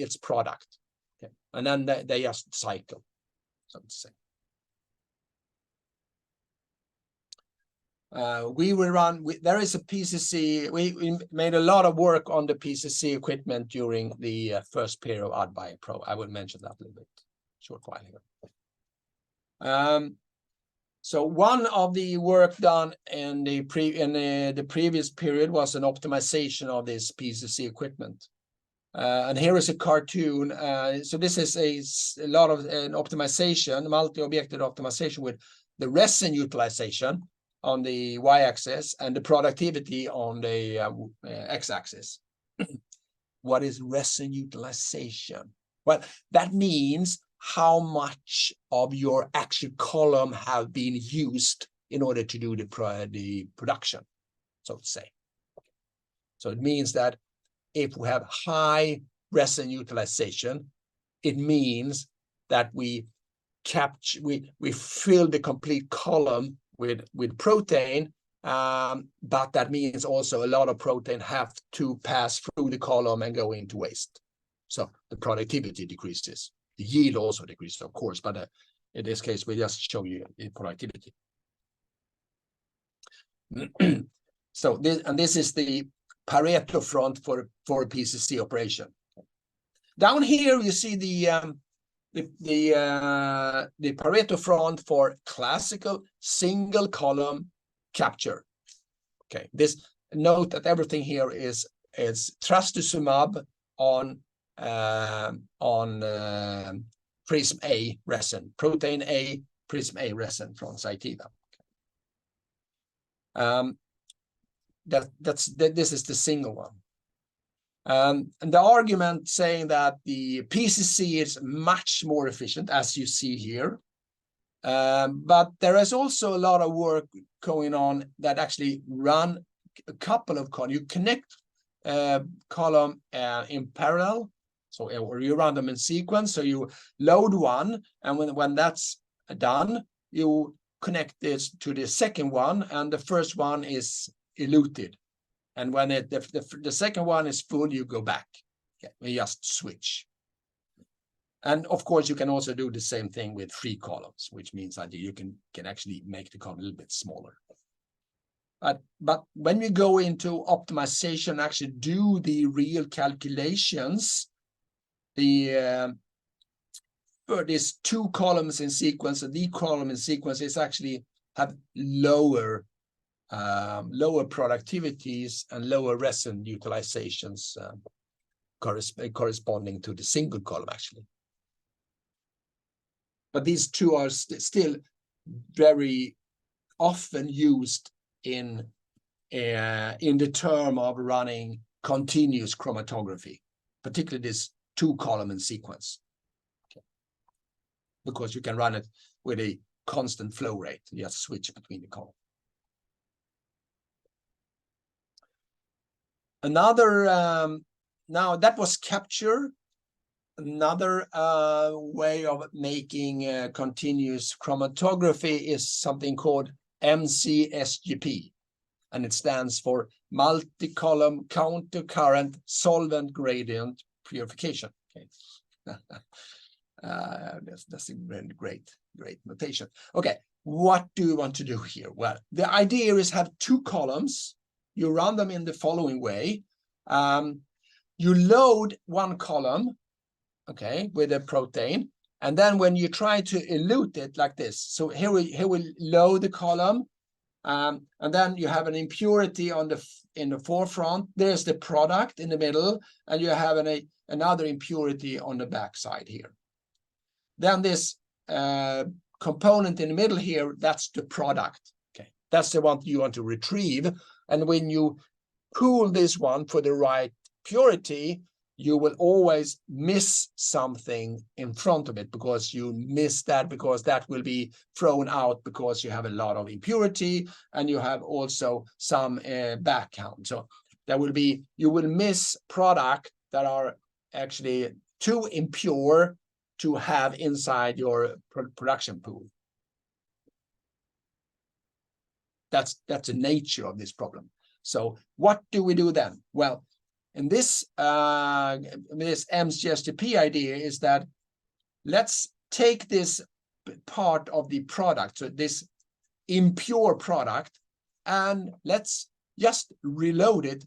its product. Okay. And then they just cycle, so to say. There is a PCC. We made a lot of work on the PCC equipment during the first period of AdBIOPRO. I will mention that a little bit short while here. So one of the work done in the previous period was an optimization of this PCC equipment. And here is a cartoon. So this is a lot of an optimization, multi-objective optimization with the resin utilization on the y-axis and the productivity on the x-axis. What is resin utilization? Well, that means how much of your actual column have been used in order to do the production, so to say. So it means that if we have high resin utilization, it means that we fill the complete column with protein, but that means also a lot of protein have to pass through the column and go into waste. So the productivity decreases. The yield also decreases, of course, but in this case, we just show you the productivity. So this is the Pareto front for a PCC operation. Down here, you see the Pareto front for classical single column capture. Okay, this note that everything here is trastuzumab on prism A resin, protein A, prism A resin from Cytiva. This is the single one. And the argument saying that the PCC is much more efficient, as you see here. But there is also a lot of work going on that actually run a couple of columns. You connect column in parallel, so or you run them in sequence. So you load one, and when that's done, you connect this to the second one, and the first one is eluted. And when the second one is full, you go back. Okay, we just switch. And of course, you can also do the same thing with 3 columns, which means that you can actually make the column a little bit smaller. But when we go into optimization, actually do the real calculations, for these 2 columns in sequence, and the column in sequence is actually have lower productivities and lower resin utilizations corresponding to the single column, actually. But these 2 are still very often used in the term of running continuous chromatography, particularly this 2 column in sequence. Okay. Because you can run it with a constant flow rate. You just switch between the columns. Another now that was capture. Another way of making continuous chromatography is something called MCSGP, and it stands for multi-column counter-current solvent gradient purification. Okay. That's a great notation. Okay, what do we want to do here? Well, the idea is have two columns. You run them in the following way. You load one column, okay, with a protein, and then when you try to elute it like this, so here we load the column, and then you have an impurity on in the forefront. There's the product in the middle, and you have another impurity on the back side here. Then this component in the middle here, that's the product. Okay, that's the one you want to retrieve, and when you pool this one for the right purity, you will always miss something in front of it, because you miss that, because that will be thrown out because you have a lot of impurity and you have also some back count. So there will be, you will miss product that are actually too impure to have inside your production pool. That's the nature of this problem. So what do we do then? Well, and this MCSGP idea is that let's take this part of the product, so this impure product, and let's just reload it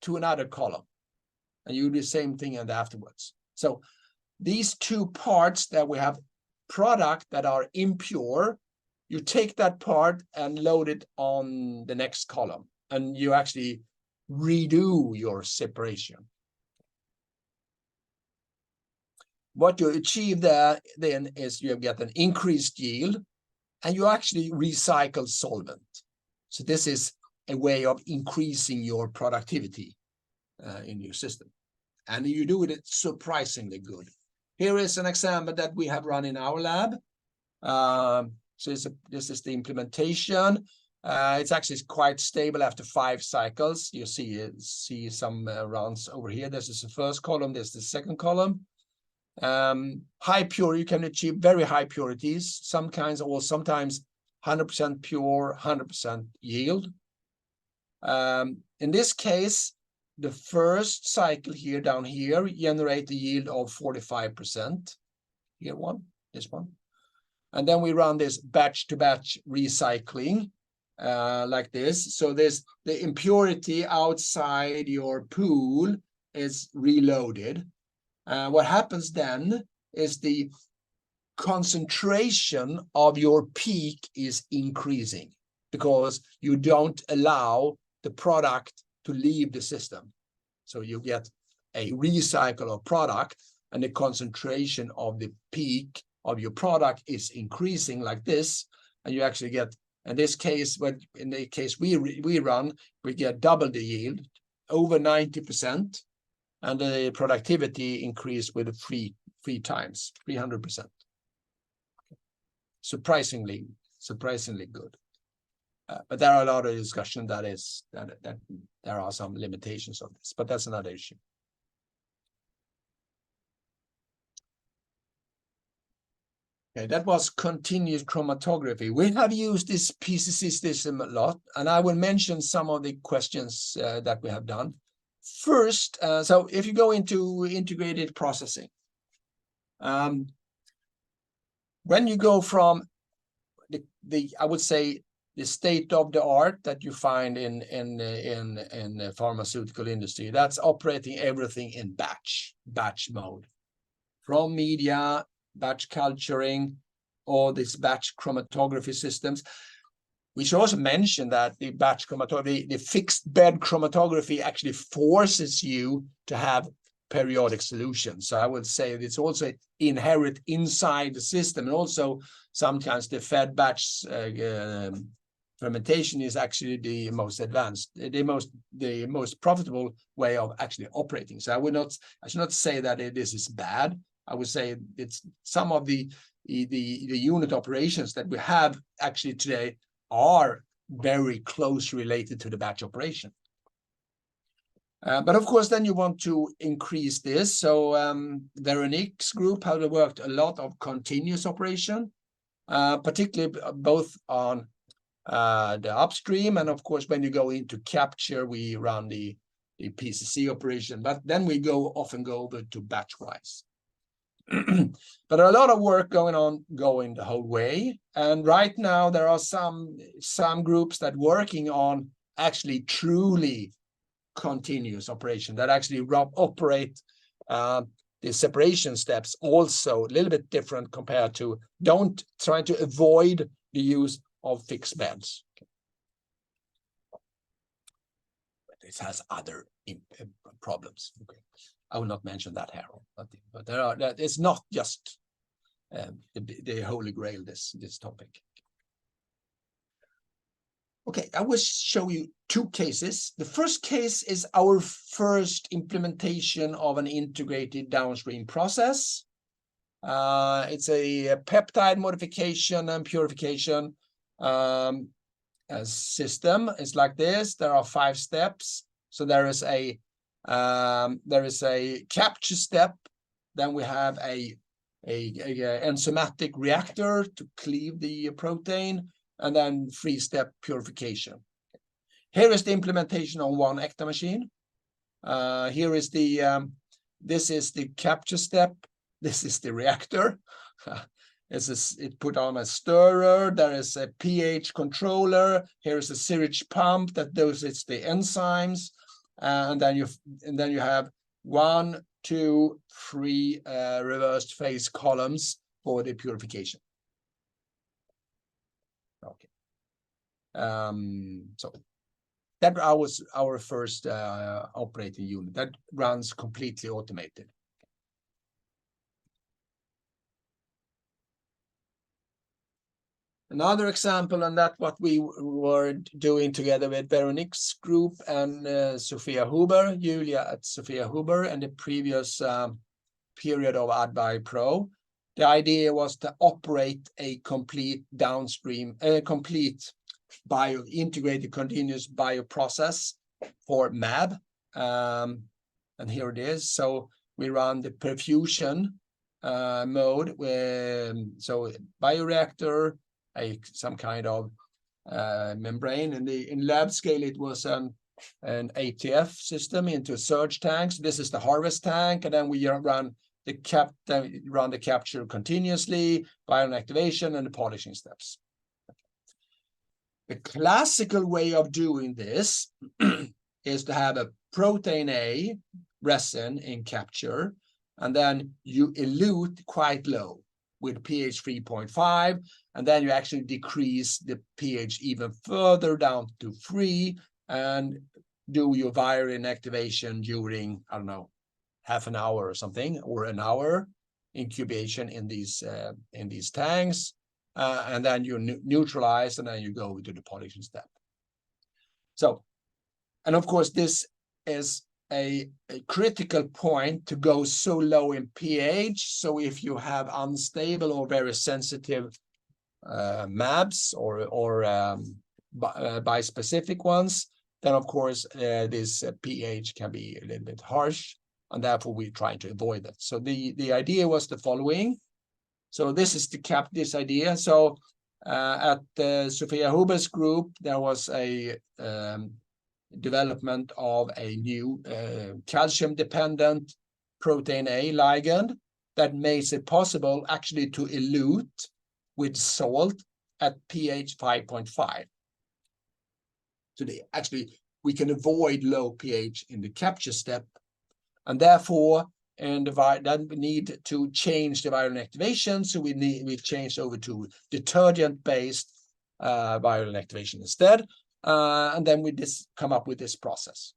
to another column, and you do the same thing and afterwards. So these two parts that we have product that are impure, you take that part and load it on the next column, and you actually redo your separation. What you achieve there then is you get an increased yield, and you actually recycle solvent. So this is a way of increasing your productivity in your system, and you do it surprisingly good. Here is an example that we have run in our lab. So this is the implementation. It's actually quite stable after 5 cycles. You see some runs over here. This is the first column. This is the second column. High pure, you can achieve very high purities, some kinds, or sometimes 100% pure, 100% yield. In this case, the first cycle here down here generate a yield of 45%. Here one, this one. And then we run this batch-to-batch recycling like this. So there's the impurity outside your pool is reloaded. What happens then is the concentration of your peak is increasing, because you don't allow the product to leave the system. So you get a recycle of product, and the concentration of the peak of your product is increasing like this, and you actually get, in this case, in the case we run, we get double the yield, over 90%, and the productivity increased with 3 times, 300%. Surprisingly good. But there are a lot of discussion that there are some limitations of this, but that's another issue. Okay, that was continuous chromatography. We have used this PCC system a lot, and I will mention some of the questions that we have done. First, so if you go into integrated processing, when you go from I would say the state of the art that you find in the pharmaceutical industry, that's operating everything in batch mode, from media, batch culturing, all these batch chromatography systems. We should also mention that the batch chromatography, the fixed bed chromatography, actually forces you to have periodic solutions. So I would say it's also inherent inside the system, and also sometimes the fed batch fermentation is actually the most advanced, the most profitable way of actually operating. So I should not say that this is bad. I would say it's some of the unit operations that we have actually today are very close related to the batch operation. But of course, then you want to increase this. So Veronique's group have worked a lot of continuous operation, particularly both on the upstream, and of course, when you go into capture, we run the PCC operation. But then we often go over to batch-wise. But a lot of work going the whole way. And right now, there are some groups that working on actually truly continuous operation that actually operate the separation steps also a little bit different compared to try to avoid the use of fixed beds. But this has other problems. Okay. I will not mention that here, but there are. It's not just the holy grail. This topic. Okay, I will show you two cases. The first case is our first implementation of an integrated downstream process. It's a peptide modification and purification system. It's like this. There are 5 steps. So there is a capture step. Then we have a enzymatic reactor to cleave the protein, and then 3-step purification. Here is the implementation on 1 hectare machine. Here is this is the capture step. This is the reactor. It put on a stirrer. There is a pH controller. Here is a syringe pump that doses the enzymes, and then you have 1, 2, 3 reversed phase columns for the purification. Okay. So that was our first operating unit that runs completely automated. Another example, and that's what we were doing together with Veronique's group and Sophia Huber, Julia at Sophia Huber, and the previous period of AdBIOPRO. The idea was to operate a complete downstream, complete integrated continuous bioprocess for MAB. And here it is. So we run the perfusion mode with bioreactor, some kind of membrane. In lab scale, it was an ATF system into surge tanks. This is the harvest tank, and then we run the capture continuously, viral activation, and the polishing steps. The classical way of doing this is to have a protein A resin in capture, and then you elute quite low with pH 3.5, and then you actually decrease the pH even further down to 3, and do your viral inactivation during, I don't know, half an hour or something, or an hour incubation in these tanks, and then you neutralize, and then you go to the polishing step. So, and of course, this is a critical point to go so low in pH. So if you have unstable or very sensitive MABs or bispecific ones, then of course this pH can be a little bit harsh, and therefore we're trying to avoid that. So the idea was the following. So this is this idea. So at Sophia Huber's group, there was a development of a new calcium-dependent protein A ligand that makes it possible actually to elute with salt at pH 5.5. So we can avoid low pH in the capture step, and therefore then we need to change the viral activation. So we've changed over to detergent-based viral activation instead. And then we come up with this process.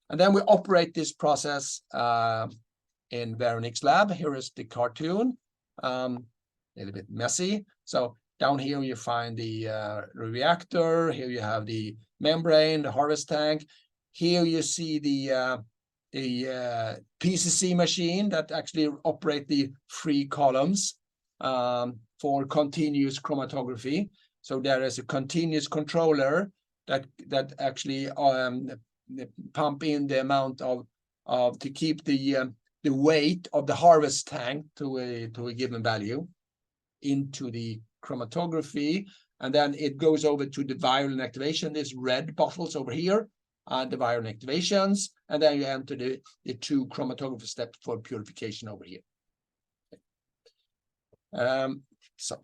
And then we operate this process in Veronique's lab. Here is the cartoon, a little bit messy. So down here you find the reactor. Here you have the membrane, the harvest tank. Here you see the PCC machine that actually operate the 3 columns for continuous chromatography. So there is a continuous controller that actually pump in the amount of to keep the weight of the harvest tank to a given value into the chromatography, and then it goes over to the viral inactivation. This red bottles over here are the viral inactivations, and then you enter the two chromatography steps for purification over here. So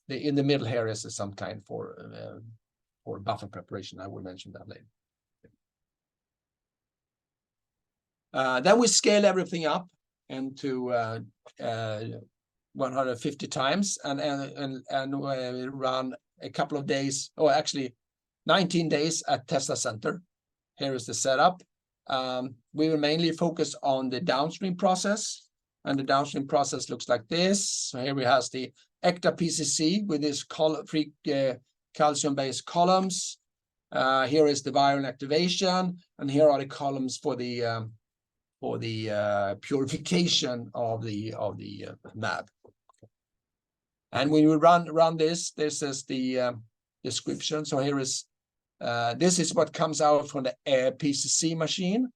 in the middle here is some kind for buffer preparation. I will mention that later. Then we scale everything up into 150 times and we run a couple of days, or actually 19 days at Testa Center. Here is the setup. We will mainly focus on the downstream process, and the downstream process looks like this. So here we have the ECTA PCC with this free calcium-based columns. Here is the viral activation, and here are the columns for the purification of the mAb. And when we run this is the description. So here is this is what comes out from the PCC machine.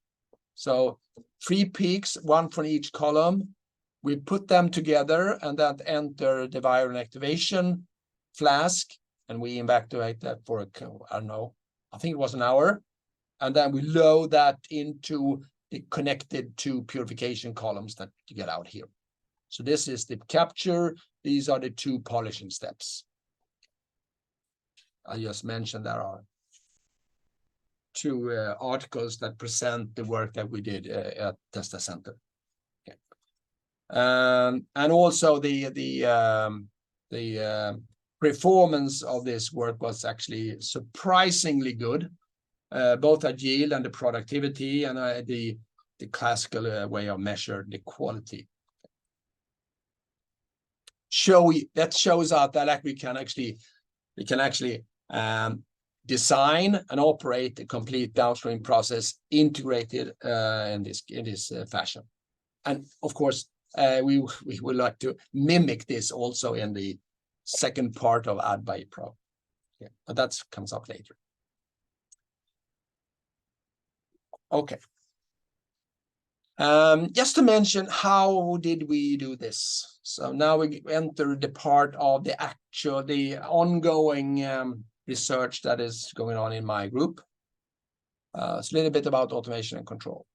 So 3 peaks, 1 from each column. We put them together and then enter the viral activation flask, and we evacuate that for I don't know, I think it was an hour, and then we load that into the connected to purification columns that you get out here. So this is the capture. These are the 2 polishing steps. I just mentioned there are 2 articles that present the work that we did at Testa Center. Okay. And also the performance of this work was actually surprisingly good, both at yield and the productivity, and the classical way of measuring the quality. That shows out that like we can actually design and operate a complete downstream process integrated in this fashion. And of course, we would like to mimic this also in the second part of AdBIOPRO. Yeah, but that comes up later. Okay. Just to mention, how did we do this? So now we enter the part of the ongoing research that is going on in my group. It's a little bit about automation and control.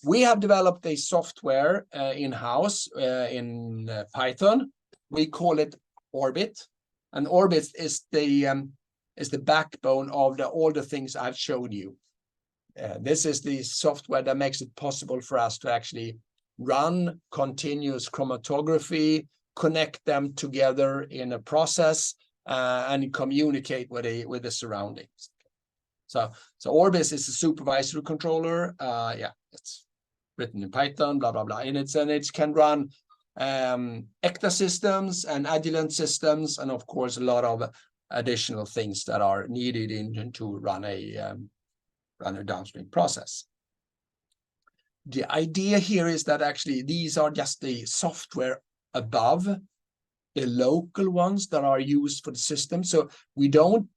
We have developed a software in-house in Python. We call it Orbit, and Orbit is the backbone of all the things I've showed you. This is the software that makes it possible for us to actually run continuous chromatography, connect them together in a process, and communicate with the surroundings. So Orbis is a supervisory controller. Yeah, it's written in Python, blah blah blah, and it can run ECTA systems and Agilent systems, and of course a lot of additional things that are needed to run a downstream process. The idea here is that actually these are just the software above the local ones that are used for the system. So we don't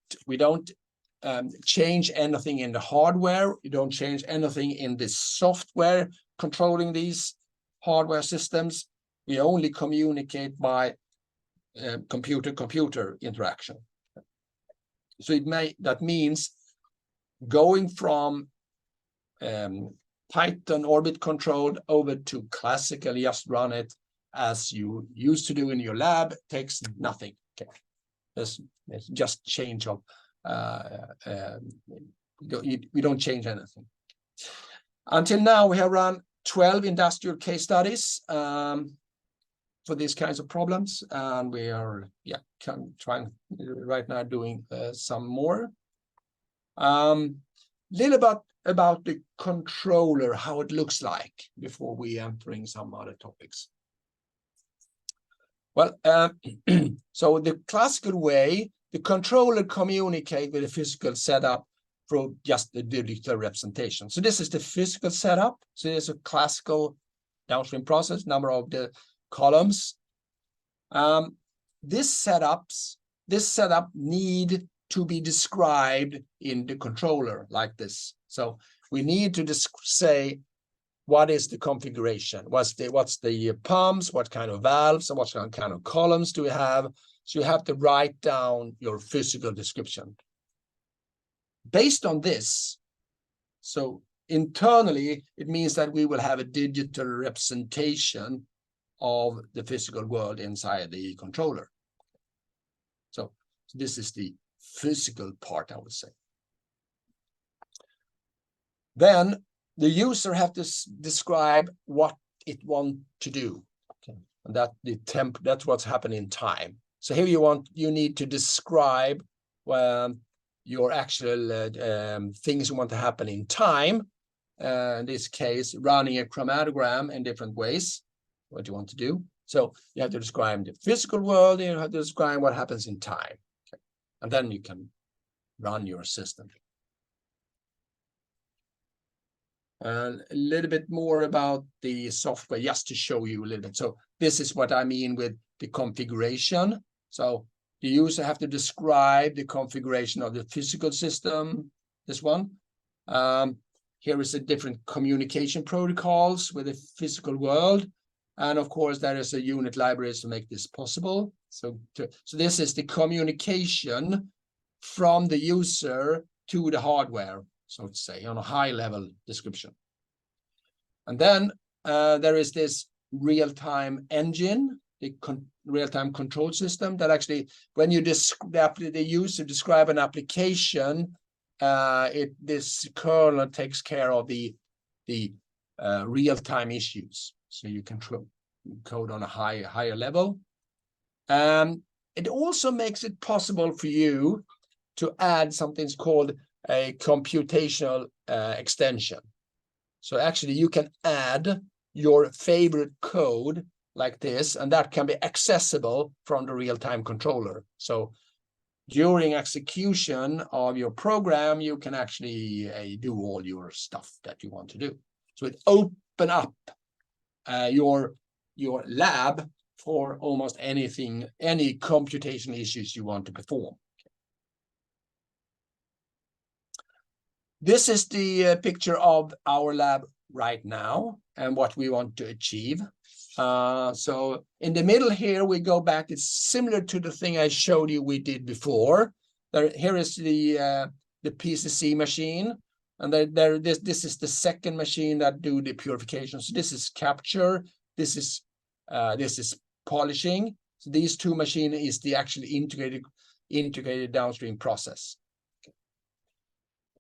change anything in the hardware. We don't change anything in the software controlling these hardware systems. We only communicate by computer-computer interaction. So that means going from Python Orbit controlled over to classically just run it as you used to do in your lab takes nothing. Okay. It's just change of we don't change anything. Until now, we have run 12 industrial case studies for these kinds of problems, and we are trying right now doing some more. Little about the controller, how it looks like before we entering some other topics. Well, so the classical way, the controller communicates with the physical setup through just the digital representation. So this is the physical setup. So there's a classical downstream process, number of the columns. This setup need to be described in the controller like this. So we need to say what is the configuration, what's the pumps, what kind of valves, and what kind of columns do we have. So you have to write down your physical description. Based on this, so internally, it means that we will have a digital representation of the physical world inside the controller. So this is the physical part, I would say. Then the user have to describe what it wants to do. Okay. And that's what's happening in time. So here you need to describe your actual things you want to happen in time. In this case, running a chromatogram in different ways, what you want to do. So you have to describe the physical world, and you have to describe what happens in time. Okay. And then you can run your system. A little bit more about the software, just to show you a little bit. So this is what I mean with the configuration. So the user have to describe the configuration of the physical system, this one. Here is the different communication protocols with the physical world. And of course, there is a unit library to make this possible. So this is the communication from the user to the hardware, so to say, on a high level description. And then there is this real-time engine, the real-time control system that actually, when you the user describe an application, this kernel takes care of the real-time issues. So you can code on a higher level. It also makes it possible for you to add something called a computational extension. So actually you can add your favorite code like this, and that can be accessible from the real-time controller. So during execution of your program, you can actually do all your stuff that you want to do. So it opens up your lab for almost anything, any computational issues you want to perform. This is the picture of our lab right now and what we want to achieve. So in the middle here, we go back. It's similar to the thing I showed you we did before. Here is the PCC machine. And this is the second machine that do the purification. So this is capture. This is polishing. So these two machines is the actually integrated downstream process. Okay.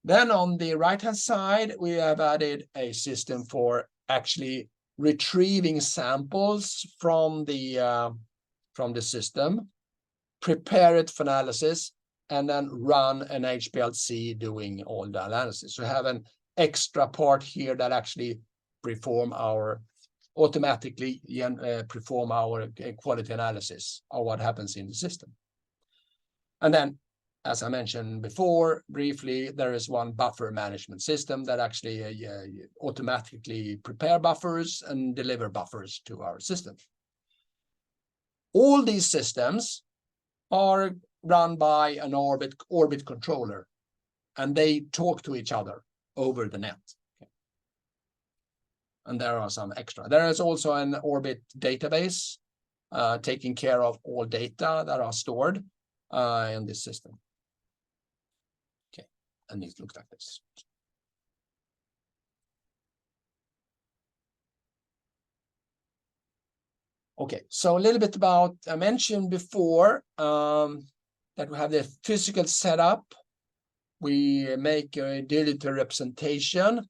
Then on the right-hand side, we have added a system for actually retrieving samples from the system, prepare it for analysis, and then run an HPLC doing all the analysis. So we have an extra part here that actually automatically perform our quality analysis of what happens in the system. And then, as I mentioned before, briefly, there is one buffer management system that actually automatically prepare buffers and deliver buffers to our system. All these systems are run by an orbit controller, and they talk to each other over the net. Okay. And there are some extra. There is also an orbit database taking care of all data that are stored in this system. Okay, and it looks like this. Okay, so a little bit about, I mentioned before that we have the physical setup. We make a digital representation.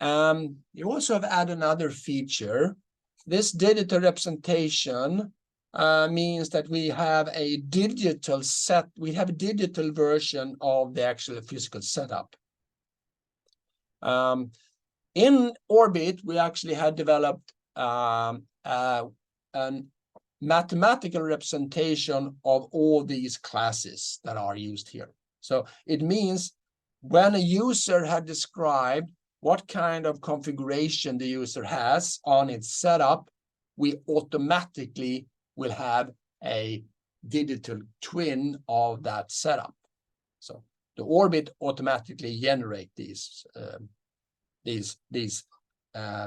You also have added another feature. This digital representation means that we have a digital version of the actual physical setup. In Orbit, we actually had developed a mathematical representation of all these classes that are used here. So it means when a user had described what kind of configuration the user has on its setup, we automatically will have a digital twin of that setup. So the orbit automatically generate these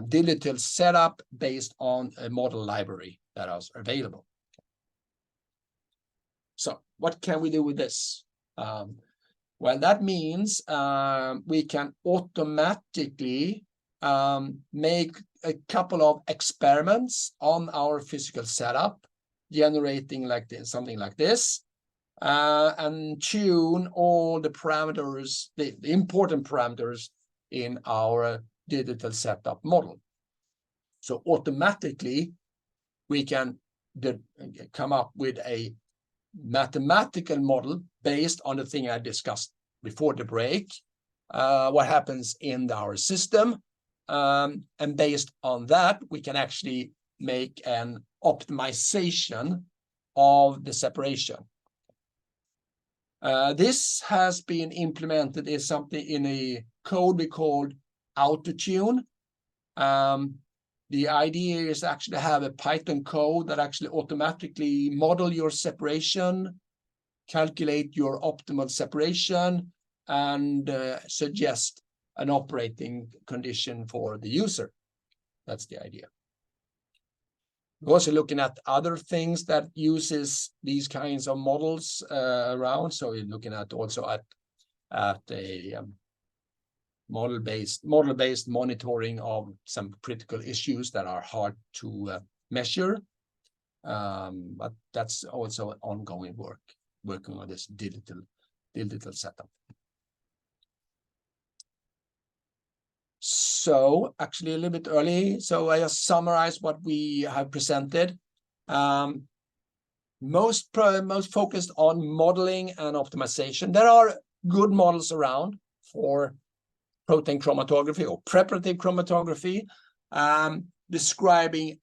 digital setup based on a model library that is available. So what can we do with this? Well, that means we can automatically make a couple of experiments on our physical setup, generating like this, something like this, and tune all the parameters, the important parameters in our digital setup model. So automatically, we can come up with a mathematical model based on the thing I discussed before the break, what happens in our system, and based on that, we can actually make an optimization of the separation. This has been implemented in something in a code we called AutoTune. The idea is actually to have a Python code that actually automatically model your separation, calculate your optimal separation, and suggest an operating condition for the user. That's the idea. We're also looking at other things that uses these kinds of models around. So you're looking at also at a model-based monitoring of some critical issues that are hard to measure. But that's also ongoing work, working on this digital setup. So actually a little bit early, so I just summarize what we have presented. Most focused on modeling and optimization. There are good models around for protein chromatography or preparative chromatography, describing,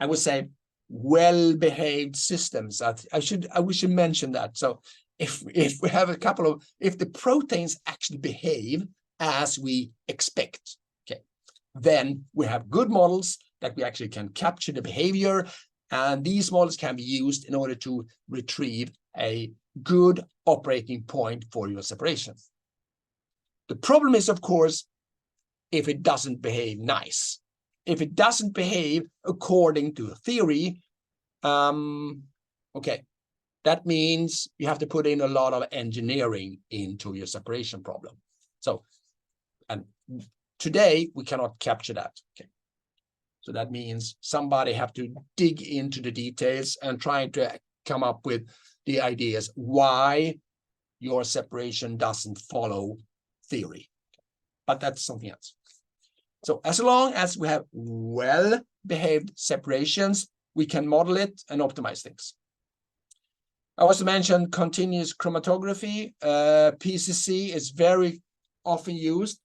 I would say, well-behaved systems. We should mention that. So if we have a couple of, if the proteins actually behave as we expect, okay, then we have good models that we actually can capture the behavior, and these models can be used in order to retrieve a good operating point for your separation. The problem is, of course, if it doesn't behave nice. If it doesn't behave according to a theory, okay, that means you have to put in a lot of engineering into your separation problem. So, and today we cannot capture that. Okay, so that means somebody have to dig into the details and try to come up with the ideas why your separation doesn't follow theory, but that's something else. So as long as we have well-behaved separations, we can model it and optimize things. I also mentioned continuous chromatography. PCC is very often used.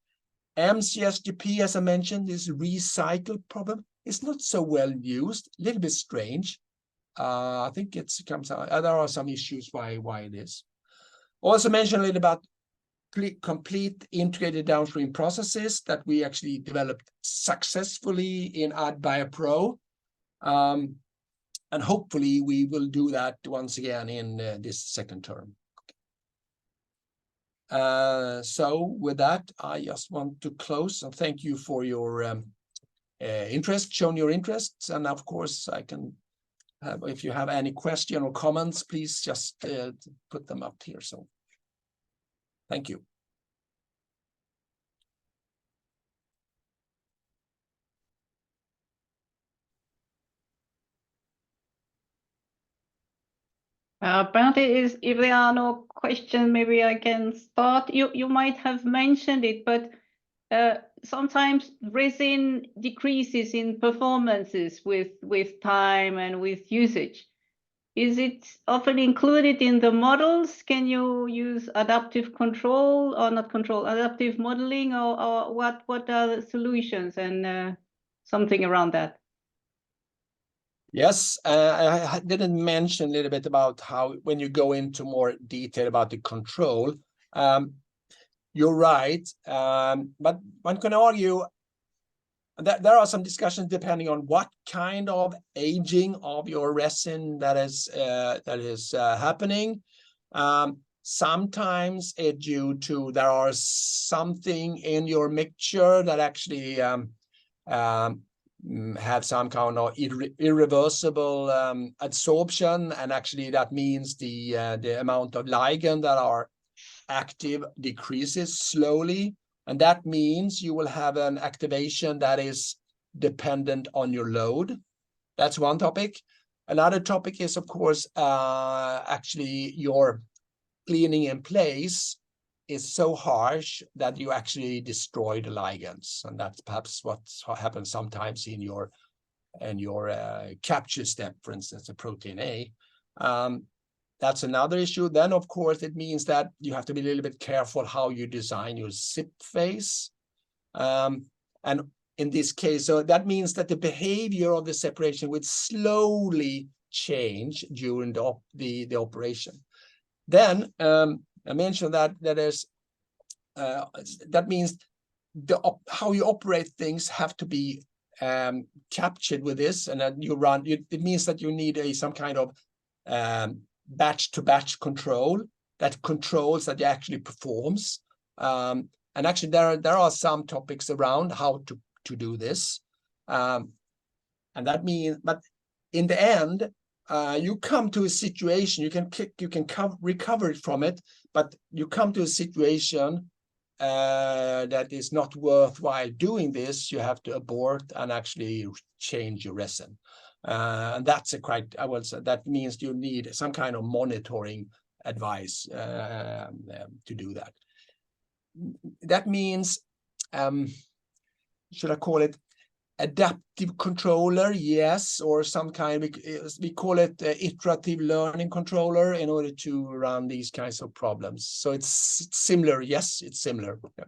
MCSGP, as I mentioned, is recycled problem. It's not so well used, a little bit strange. I think it comes out. There are some issues why it is. Also mentioned a little about complete integrated downstream processes that we actually developed successfully in AdBIOPRO. And hopefully we will do that once again in this second term. So with that, I just want to close and thank you for your interest, showing your interests. And of course, I can have, if you have any question or comments, please just put them up here. So thank you. Bernt, if there are no questions, maybe I can start. You might have mentioned it, but sometimes resin decreases in performances with time and with usage. Is it often included in the models? Can you use adaptive control or not control, adaptive modeling, or what are the solutions and something around that? Yes, I didn't mention a little bit about how, when you go into more detail about the control, you're right, but one can argue that there are some discussions depending on what kind of aging of your resin that is happening. Sometimes it's due to there are something in your mixture that actually have some kind of irreversible adsorption, and actually that means the amount of ligand that are active decreases slowly, and that means you will have an activation that is dependent on your load. That's one topic. Another topic is, of course, actually your cleaning in place is so harsh that you actually destroy the ligands, and that's perhaps what happens sometimes in your capture step, for instance, a protein A. That's another issue. Then, of course, it means that you have to be a little bit careful how you design your zip phase. And in this case, so that means that the behavior of the separation would slowly change during the operation. Then I mentioned that that means how you operate things have to be captured with this, and then you run. It means that you need some kind of batch-to-batch control that controls that it actually performs. And actually, there are some topics around how to do this, and that means, but in the end, you come to a situation, you can recover from it, but you come to a situation that is not worthwhile doing this. You have to abort and actually change your resin. And that's I will say that means you need some kind of monitoring advice to do that. That means, should I call it adaptive controller? Yes, or some kind, we call it iterative learning controller in order to run these kinds of problems. So it's similar. Yes, it's similar. Yeah.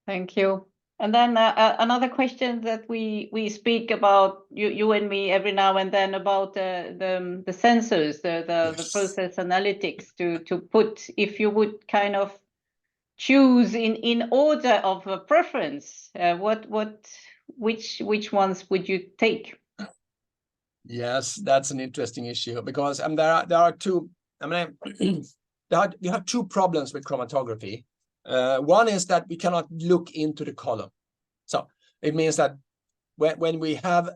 Thank you. And then another question that we speak about, you and me, every now and then, about the sensors, the process analytics to put, if you would kind of choose in order of preference, which ones would you take? Yes, that's an interesting issue, because there are two. I mean, you have two problems with chromatography. One is that we cannot look into the column. So it means that when we have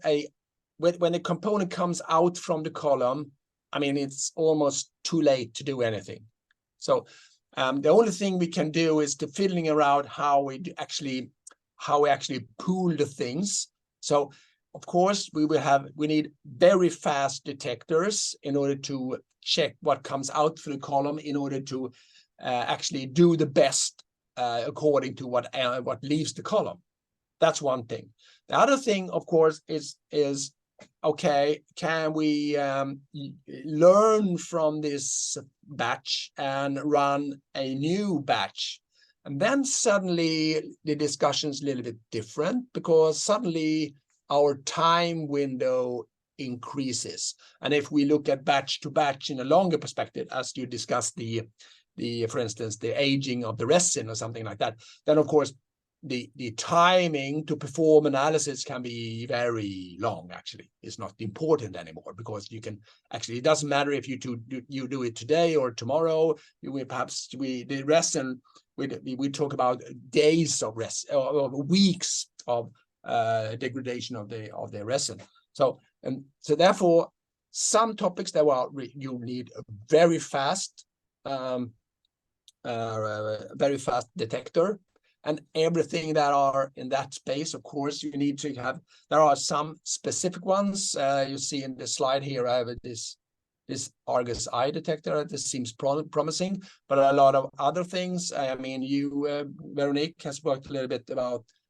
when a component comes out from the column, I mean, it's almost too late to do anything. So the only thing we can do is to fiddling around how we actually pool the things. So of course we need very fast detectors in order to check what comes out through the column, in order to actually do the best according to what leaves the column. That's one thing. The other thing, of course, is okay, can we learn from this batch and run a new batch? And then suddenly the discussion's a little bit different, because suddenly our time window increases. And if we look at batch to batch in a longer perspective, as you discussed for instance, the aging of the resin or something like that, then of course the timing to perform analysis can be very long. Actually, it's not important anymore, because you can actually, it doesn't matter if you do it today or tomorrow. The resin, we talk about days of resin, or weeks of degradation of the resin. So therefore, some topics that you need a very fast detector, and everything that are in that space, of course, you need to have. There are some specific ones. You see in the slide here, I have this Argus eye detector. This seems promising, but a lot of other things. I mean, Veronique has worked a little bit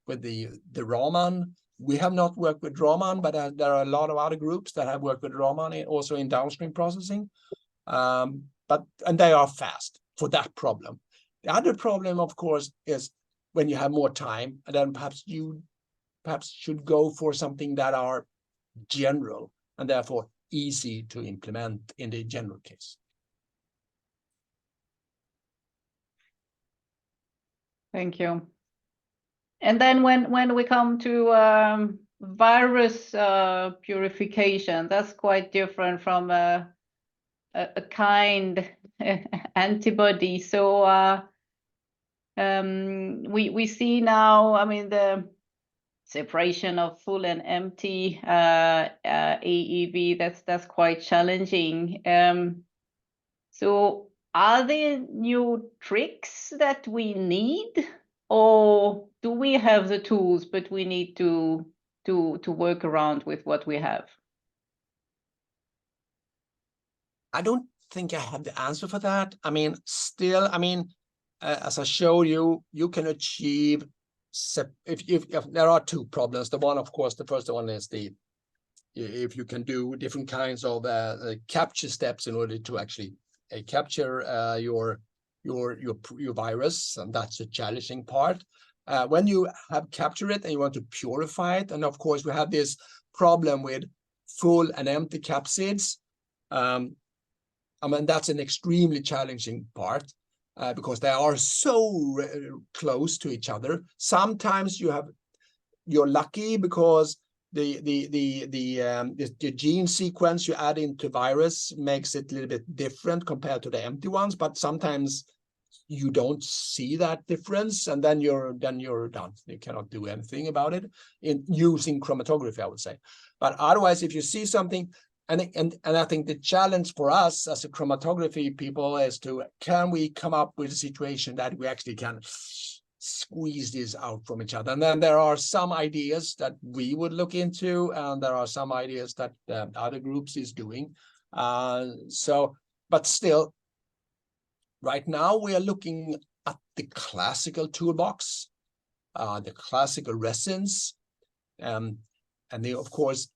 with the Raman. We have not worked with Raman, but there are a lot of other groups that have worked with Raman also in downstream processing. And they are fast for that problem. The other problem, of course, is when you have more time, and then perhaps you should go for something that are general and therefore easy to implement in the general case. Thank you. And then when we come to virus purification, that's quite different from a kind antibody. So we see now, I mean, the separation of full and empty AEV, that's quite challenging. So are there new tricks that we need, or do we have the tools, but we need to work around with what we have? I don't think I have the answer for that. I mean, still, I mean, as I showed you, you can achieve, if there are two problems. The one, of course, the first one is if you can do different kinds of capture steps in order to actually capture your virus, and that's a challenging part. When you have captured it and you want to purify it, and of course we have this problem with full and empty capsids. I mean, that's an extremely challenging part because they are so close to each other. Sometimes you're lucky because the gene sequence you add into virus makes it a little bit different compared to the empty ones, but sometimes you don't see that difference, and then you're done. You cannot do anything about it in using chromatography, I would say. But otherwise, if you see something, and I think the challenge for us as a chromatography people is can we come up with a situation that we actually can squeeze this out from each other? And then there are some ideas that we would look into, and there are some ideas that other groups is doing. But still, right now we are looking at the classical toolbox, the classical resins, and of course,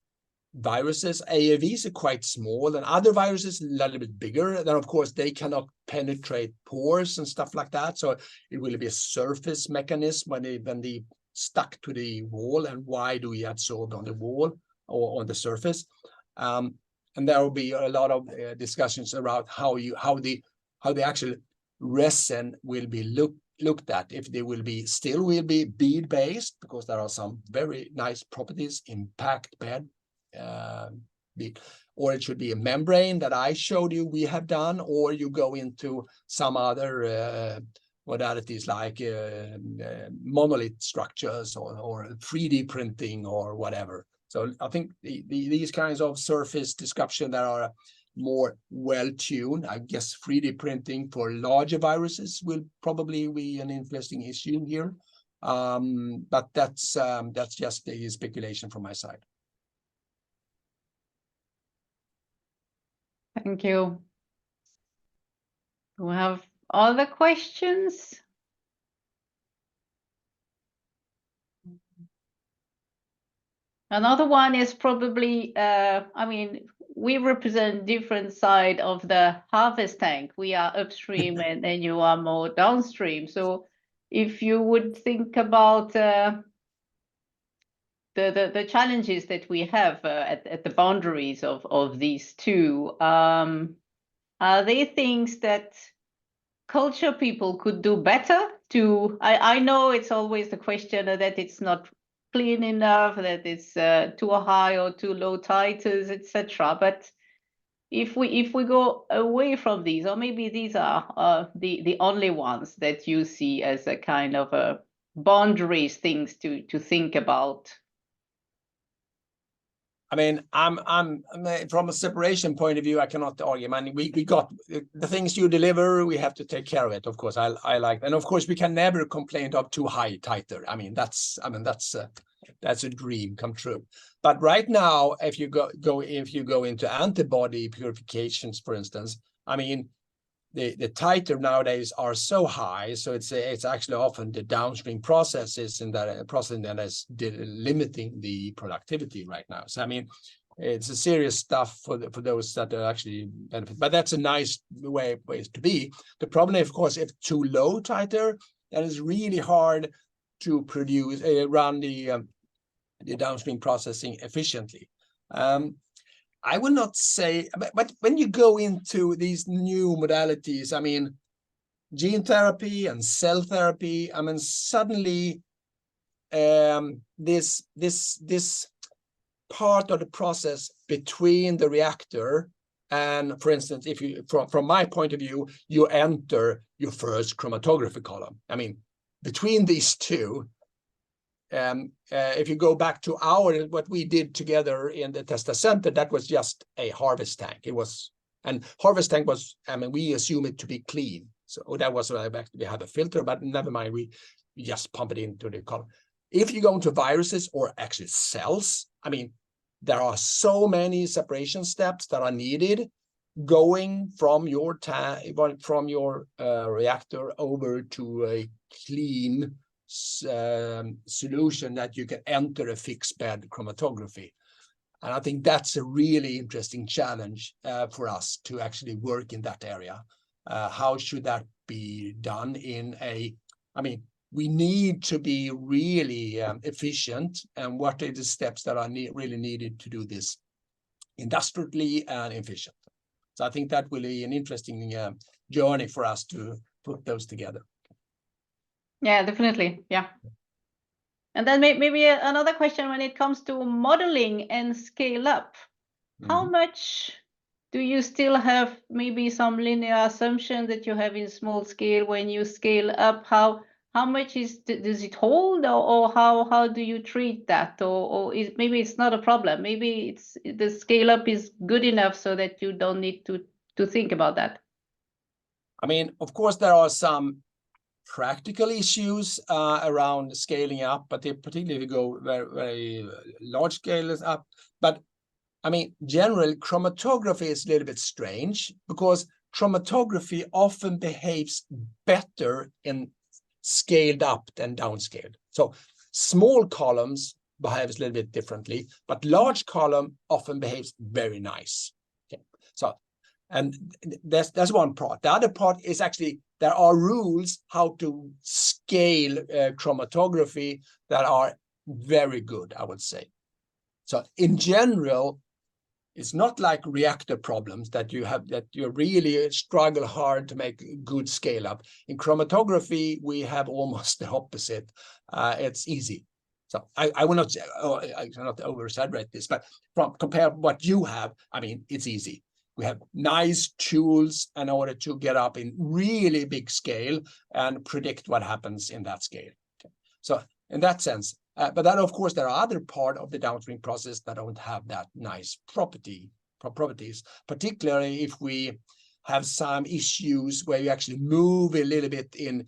viruses, AAVs are quite small, and other viruses a little bit bigger. Then, of course, they cannot penetrate pores and stuff like that. So it will be a surface mechanism when they stuck to the wall, and why do we adsorb on the wall or on the surface? And there will be a lot of discussions around how the actual resin will be looked at. If they will be bead based, because there are some very nice properties in packed bed. Or it should be a membrane that I showed you we have done, or you go into some other modalities like monolith structures or 3D printing or whatever. So I think these kinds of surface discussion that are more well-tuned, I guess 3D printing for larger viruses will probably be an interesting issue here. But that's just a speculation from my side. Thank you. Do we have other questions? Another one is probably, I mean, we represent different side of the harvest tank. We are upstream and then you are more downstream. So if you would think about the challenges that we have at the boundaries of these two, are there things that culture people could do better to? I know it's always the question that it's not clean enough, that it's too high or too low titers, etc. But if we go away from these, or maybe these are the only ones that you see as a kind of a boundaries things to think about. I mean, I'm from a separation point of view, I cannot argue. I mean, we got the things you deliver, we have to take care of it. Of course, I like, and of course, we can never complain of too high titer. I mean, that's a dream come true. But right now, if you go into antibody purifications, for instance, I mean, the titer nowadays are so high, so it's actually often the downstream processes in that processing that is limiting the productivity right now. So I mean, it's a serious stuff for those that are actually benefit. But that's a nice way to be. The problem, of course, if too low titer, then it's really hard to produce run the downstream processing efficiently. I will not say, but when you go into these new modalities, I mean, gene therapy and cell therapy, I mean, suddenly this part of the process between the reactor And for instance, if you, from my point of view, you enter your first chromatography column. I mean, between these two, if you go back to what we did together in the Testa Center, that was just a harvest tank. It was, and harvest tank was, I mean, we assume it to be clean. So that was back, we have a filter, but never mind, we just pump it into the column. If you go into viruses or actually cells, I mean, there are so many separation steps that are needed going from your reactor over to a clean solution that you can enter a fixed bed chromatography. And I think that's a really interesting challenge for us to actually work in that area. How should that be done in a, I mean, we need to be really efficient, and what are the steps that are really needed to do this industrially and efficient. So I think that will be an interesting journey for us to put those together. Yeah, definitely. Yeah. And then maybe another question when it comes to modeling and scale up. How much do you still have maybe some linear assumption that you have in small scale when you scale up? How much does it hold, or how do you treat that? Or maybe it's not a problem. Maybe it's the scale up is good enough so that you don't need to think about that. I mean, of course, there are some practical issues around scaling up, but they particularly go very, very large scales up. But I mean, generally, chromatography is a little bit strange because chromatography often behaves better in scaled up than downscaled. So small columns behaves a little bit differently, but large column often behaves very nice. Okay. So, and that's one part. The other part is actually there are rules how to scale chromatography that are very good, I would say. So in general, it's not like reactor problems that you really struggle hard to make good scale up. In chromatography, we have almost the opposite. It's easy. So I will not, I cannot over exaggerate this, but compare what you have, I mean, it's easy. We have nice tools in order to get up in really big scale and predict what happens in that scale. Okay. So in that sense, but then, of course, there are other parts of the downstream process that don't have that nice properties, particularly if we have some issues where you actually move a little bit in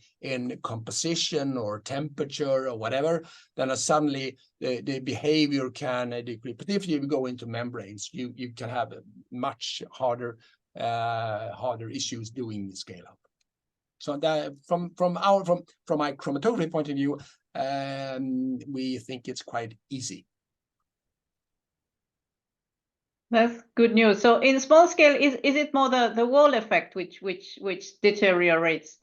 composition or temperature or whatever, then suddenly the behavior can decrease. But if you go into membranes, you can have much harder issues doing the scale up. So that from my chromatography point of view, we think it's quite easy. That's good news. So in small scale, is it more the wall effect which deteriorates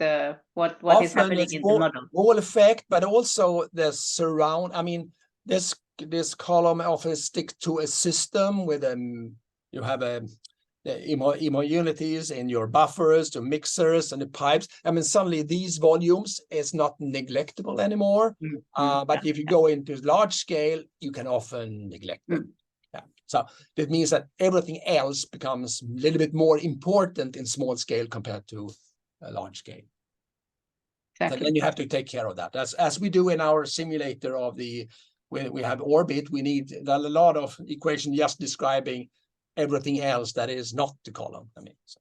what often is happening in the model? Wall effect, but also the surround. I mean, this column often sticks to a system with you have the immunities in your buffers, the mixers, and the pipes. I mean, suddenly these volumes is not neglectable anymore. But if you go into large scale, you can often neglect them. Yeah. So that means that everything else becomes a little bit more important in small scale compared to a large scale. Exactly. So then you have to take care of that. As we do in our simulator of when we have orbit, we need a lot of equation just describing everything else that is not the column. I mean, so.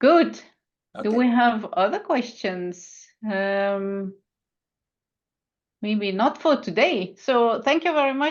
Good. Okay. Do we have other questions? Maybe not for today. So thank you very much.